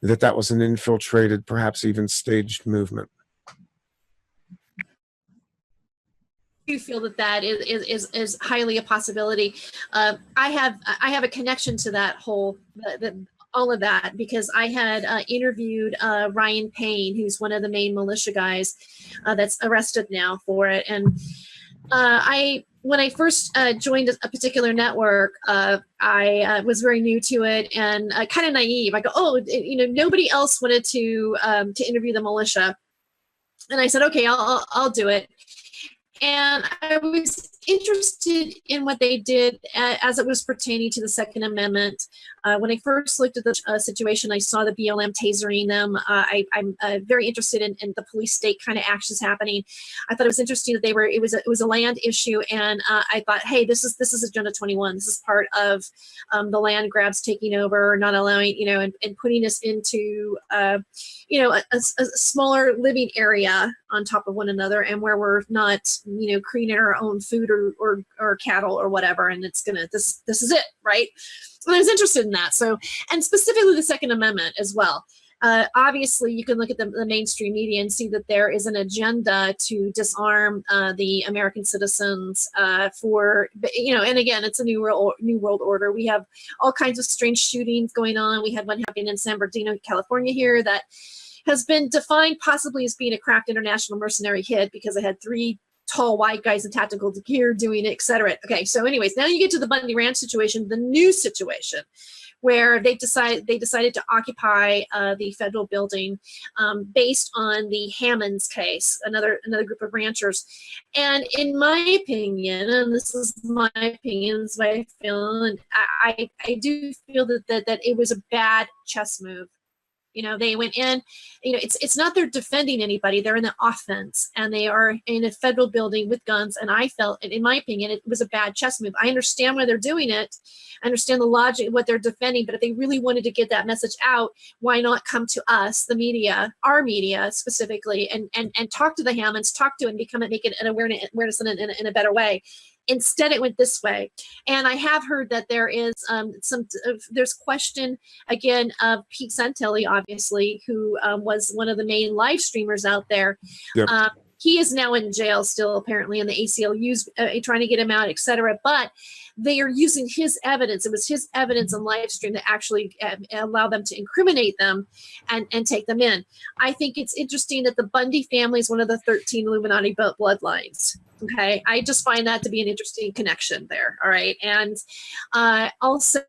that was an infiltrated, perhaps even staged movement. Do feel that is highly a possibility. I have a connection to that whole all of that, because I had interviewed Ryan Payne, who's one of the main militia guys that's arrested now for it. And when I first joined a particular network, I was very new to it and kind of naive. I go, nobody else wanted to interview the militia, and I said, okay, I'll do it. And I was interested in what they did as it was pertaining to the Second Amendment. When I first looked at the situation, I saw the BLM tasering them. I'm very interested in the police state kind of actions happening. I thought it was interesting that it was a land issue, and I thought, hey, this is Agenda 21. This is part of the land grabs taking over, not allowing, and putting us into a smaller living area on top of one another, and where we're not, creating our own food or cattle or whatever, and it's gonna this is it, right? And I was interested in that. So, and specifically the Second Amendment as well. Obviously, you can look at the mainstream media and see that there is an agenda to disarm the American citizens for, and again, it's a new world order. We have all kinds of strange shootings going on. We had one happening in San Bernardino, California here that has been defined possibly as being a cracked international mercenary hit, because it had 3 tall white guys in tactical gear doing it, et cetera. Okay, so anyways, now you get to the Bundy Ranch situation, the new situation, where they decided to occupy the federal building based on the Hammonds case, another group of ranchers. And in my opinion, and this is my opinion, this is what I feel, and I do feel that it was a bad chess move. They went in, it's not they're defending anybody. They're in the offense, and they are in a federal building with guns. And I felt, in my opinion, it was a bad chess move. I understand why they're doing it. I understand the logic of what they're defending. But if they really wanted to get that message out, why not come to us, the media, our media specifically, and talk to the Hammonds, make it an awareness in a better way. Instead, it went this way. And I have heard that there is there's question again of Pete Santilli, obviously, who was one of the main live streamers out there. Yep. He is now in jail still, apparently, and the ACLU's trying to get him out, et cetera. But they are using his evidence. It was his evidence on live stream that actually allowed them to incriminate them and take them in. I think it's interesting that the Bundy family is one of the 13 Illuminati bloodlines. Okay, I just find that to be an interesting connection there. All right, and also.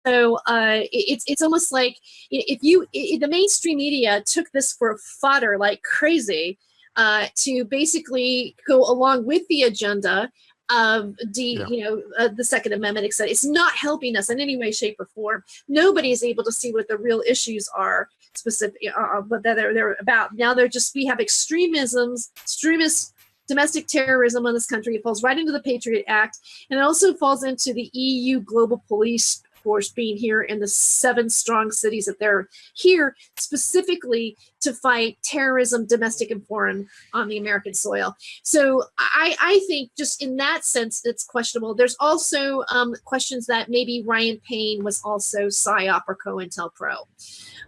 So it's almost like if the mainstream media took this for fodder like crazy to basically go along with the agenda of the Second Amendment, etc. It's not helping us in any way, shape, or form. Nobody is able to see what the real issues are specific, but that they're about. Now we have extremist domestic terrorism on this country. It falls right into the Patriot Act, and it also falls into the EU global police force being here in the 7 strong cities that they're here specifically to fight terrorism, domestic and foreign, on the American soil. So I think just in that sense, it's questionable. There's also questions that maybe Ryan Payne was also PSYOP or COINTELPRO.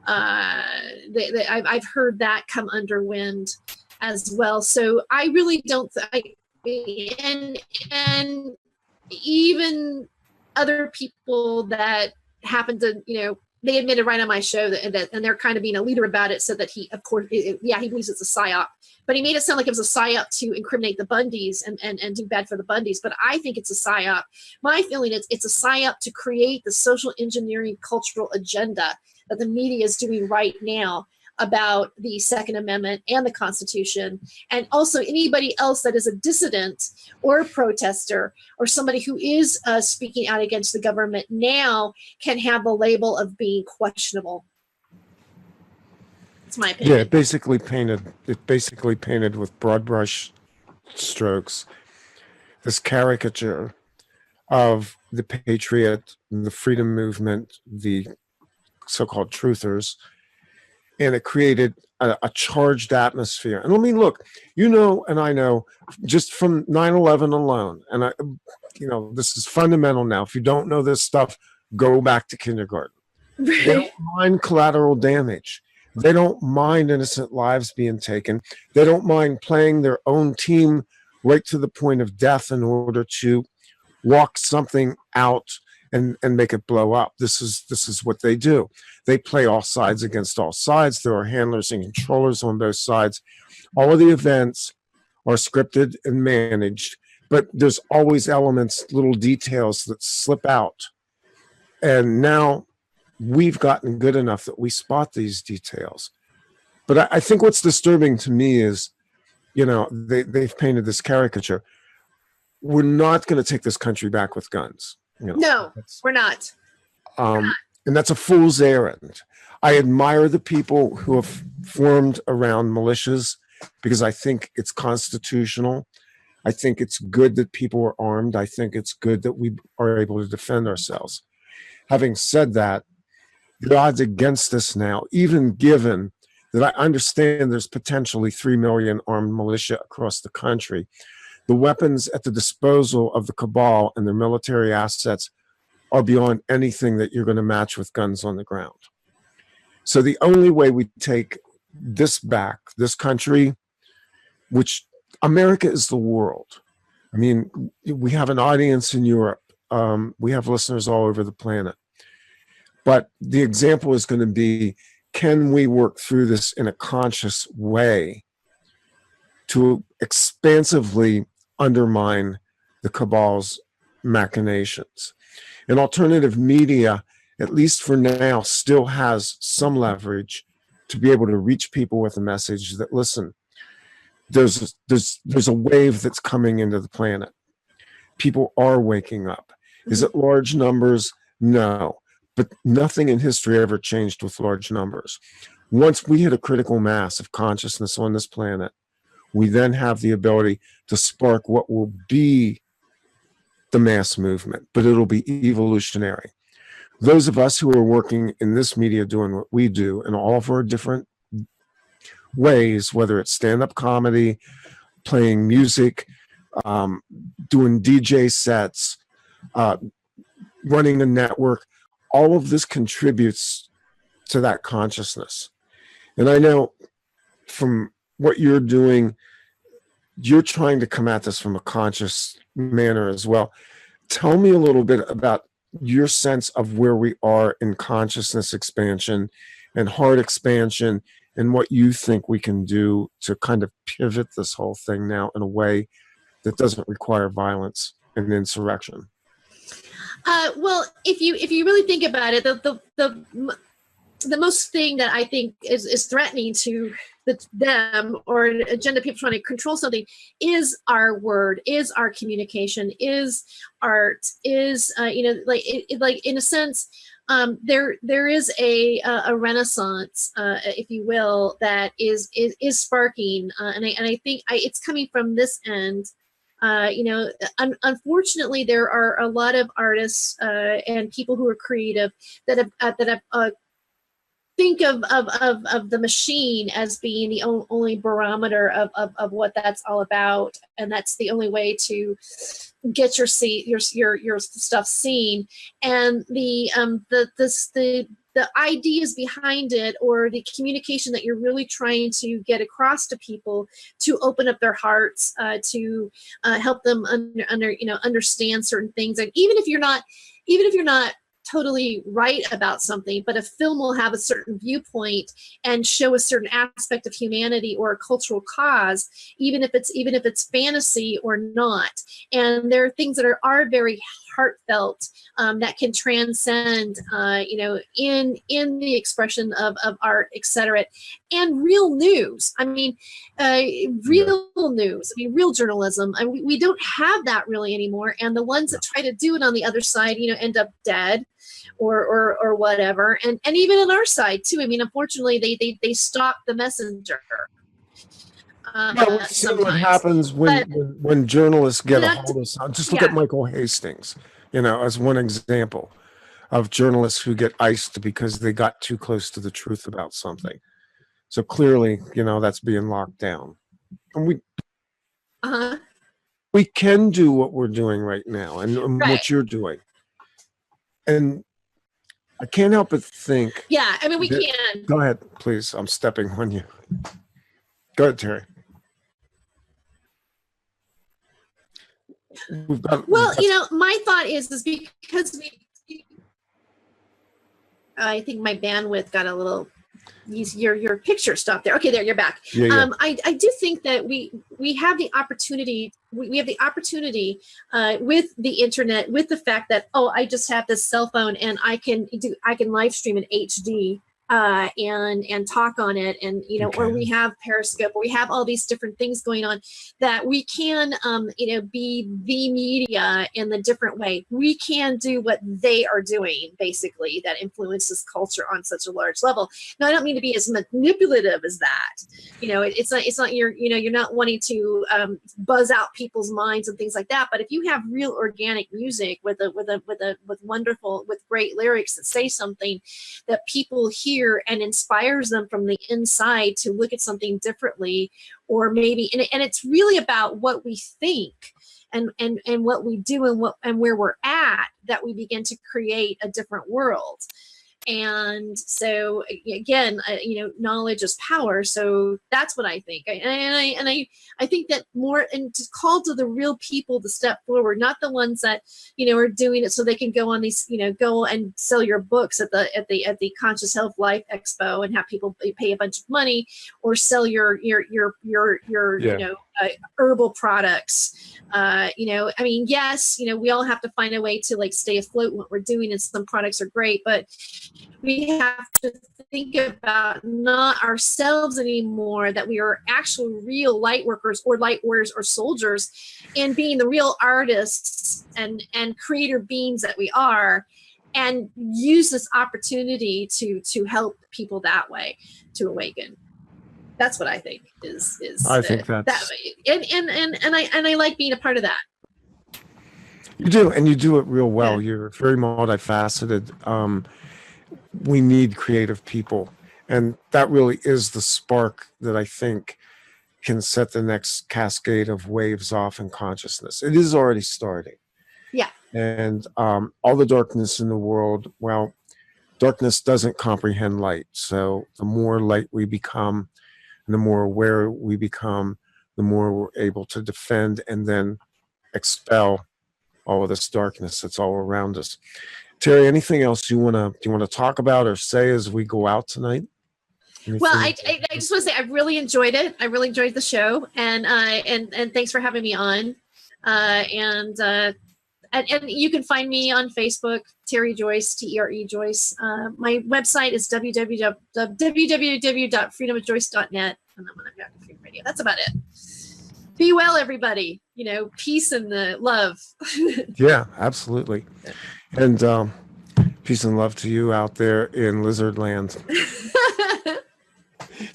I've heard that come under wind as well. So I really don't, and even other people that happen to, they admitted right on my show that and they're kind of being a leader about it, said that he, of course, he believes it's a PSYOP, but he made it sound like it was a PSYOP to incriminate the Bundys and do bad for the Bundys. But I think it's a PSYOP. My feeling is it's a PSYOP to create the social engineering cultural agenda that the media is doing right now about the Second Amendment and the Constitution, and also anybody else that is a dissident or a protester or somebody who is speaking out against the government now can have the label of being questionable. It's my opinion. Yeah, it basically painted with broad brush strokes this caricature of the patriot, the freedom movement, the so-called truthers, and it created a charged atmosphere. And I mean, look, and I know just from 9/11 alone, and this is fundamental now. If you don't know this stuff, go back to kindergarten. They don't mind collateral damage. They don't mind innocent lives being taken. They don't mind playing their own team right to the point of death in order to walk something out and make it blow up. This is what they do. They play all sides against all sides. There are handlers and controllers on both sides. All of the events are scripted and managed, but there's always elements, little details that slip out. And now we've gotten good enough that we spot these details. But I think what's disturbing to me is, they've painted this caricature. We're not going to take this country back with guns. No, we're not. And that's a fool's errand. I admire the people who have formed around militias because I think it's constitutional. I think it's good that people are armed. I think it's good that we are able to defend ourselves. Having said that, the odds against us now, even given that I understand there's potentially 3 million armed militia across the country, the weapons at the disposal of the cabal and their military assets are beyond anything that you're going to match with guns on the ground. So the only way we take this back, this country, which America is the world. I mean, we have an audience in Europe. We have listeners all over the planet. But the example is going to be, can we work through this in a conscious way to expansively undermine the cabal's machinations? And alternative media, at least for now, still has some leverage to be able to reach people with a message that, listen, there's a wave that's coming into the planet. People are waking up. Is it large numbers? No. But nothing in history ever changed with large numbers. Once we hit a critical mass of consciousness on this planet, we then have the ability to spark what will be the mass movement, but it'll be evolutionary. Those of us who are working in this media doing what we do in all of our different ways, whether it's stand-up comedy, playing music, doing DJ sets, running a network, all of this contributes to that consciousness. And I know from what you're doing, you're trying to come at this from a conscious manner as well. Tell me a little bit about your sense of where we are in consciousness expansion and heart expansion, and what you think we can do to kind of pivot this whole thing now in a way that doesn't require violence and insurrection. Well, if you really think about it, the most thing that I think is threatening to them or an agenda, people trying to control something, is our word, is our communication, is art, is like in a sense, there is a renaissance, if you will, that is sparking, and I think it's coming from this end. Unfortunately, there are a lot of artists and people who are creative that have think of the machine as being the only barometer of what that's all about, and that's the only way to get your stuff seen. And the ideas behind it, or the communication that you're really trying to get across to people, to open up their hearts, to help them understand certain things. And even if you're not totally right about something, but a film will have a certain viewpoint and show a certain aspect of humanity or a cultural cause, even if it's fantasy or not. And there are things that are very heartfelt, that can transcend, in the expression of art, etc. And real news. I mean, real news. I mean, real journalism. I mean, we don't have that really anymore. And the ones that try to do it on the other side, end up dead, or whatever. And even on our side too. I mean, unfortunately, they stop the messenger. Well, we've seen what happens when journalists get a hold of something. Just look at Michael Hastings, as one example of journalists who get iced because they got too close to the truth about something. So clearly, that's being locked down. And we can do what we're doing right now, and what you're doing. And I can't help but think. Yeah, I mean, we can. Go ahead, please. I'm stepping on you. Go ahead, Tere. My thought is because I think my bandwidth got a little. Your picture stopped there. Okay, there, you're back. Yeah. I do think that we have the opportunity. We have the opportunity with the internet, with the fact that I just have this cell phone and I can live stream in HD. And talk on it, and or we have Periscope, or we have all these different things going on, that we can be the media in the different way. We can do what they are doing, basically, that influences culture on such a large level. Now, I don't mean to be as manipulative as that. It's not you're not wanting to buzz out people's minds and things like that. But if you have real organic music with great lyrics that say something that people hear and inspires them from the inside to look at something differently, or maybe, and it's really about what we think and what we do and where we're at, that we begin to create a different world. And so again, knowledge is power. So that's what I think. And I think that more, and to call to the real people to step forward, not the ones that, are doing it so they can go on these, go and sell your books at the Conscious Health Life Expo and have people pay a bunch of money, or sell your herbal products. I mean, yes, we all have to find a way to stay afloat in what we're doing, and some products are great, but we have to think about not ourselves anymore, that we are actual real light workers or light warriors or soldiers, and being the real artists and creator beings that we are, and use this opportunity to help people that way to awaken. That's what I think is. I think that's and I like being a part of that. You do, and you do it real well. Yeah. You're very multifaceted. We need creative people, and that really is the spark that I think can set the next cascade of waves off in consciousness. It is already starting. Yeah. And all the darkness in the world, well, darkness doesn't comprehend light. So the more light we become, and the more aware we become, the more we're able to defend and then expel all of this darkness that's all around us. Tere, anything else you want to talk about or say as we go out tonight? Anything? Well, I just want to say I really enjoyed it. I really enjoyed the show, and thanks for having me on. And you can find me on Facebook, Tere Joyce, Tere Joyce. My website is www.freedomofjoyce.net, and then when I'm back to Freedom Radio, that's about it. Be well, everybody. Peace and love. Yeah, absolutely. And peace and love to you out there in Lizard Land.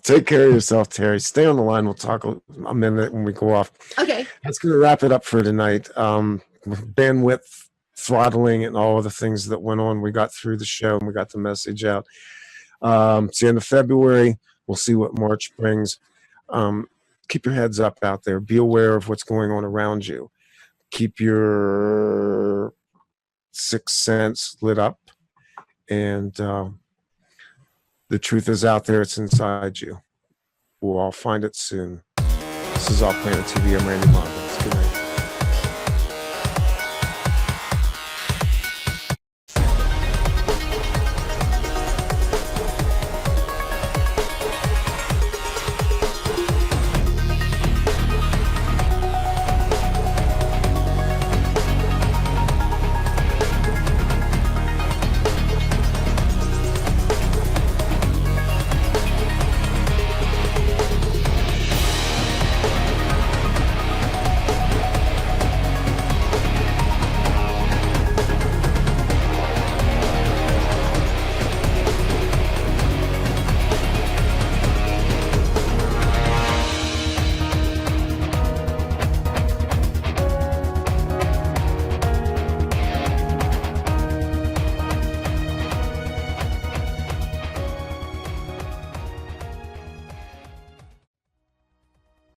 Take care of yourself, Terry. Stay on the line. We'll talk a minute when we go off. Okay. That's going to wrap it up for tonight. Bandwidth throttling and all of the things that went on. We got through the show and we got the message out. It's the end of February. We'll see what March brings. Keep your heads up out there. Be aware of what's going on around you. Keep your sixth sense lit up. And the truth is out there. It's inside you. We'll all find it soon. This is OffPlanet TV. I'm Randy Montes. Good night.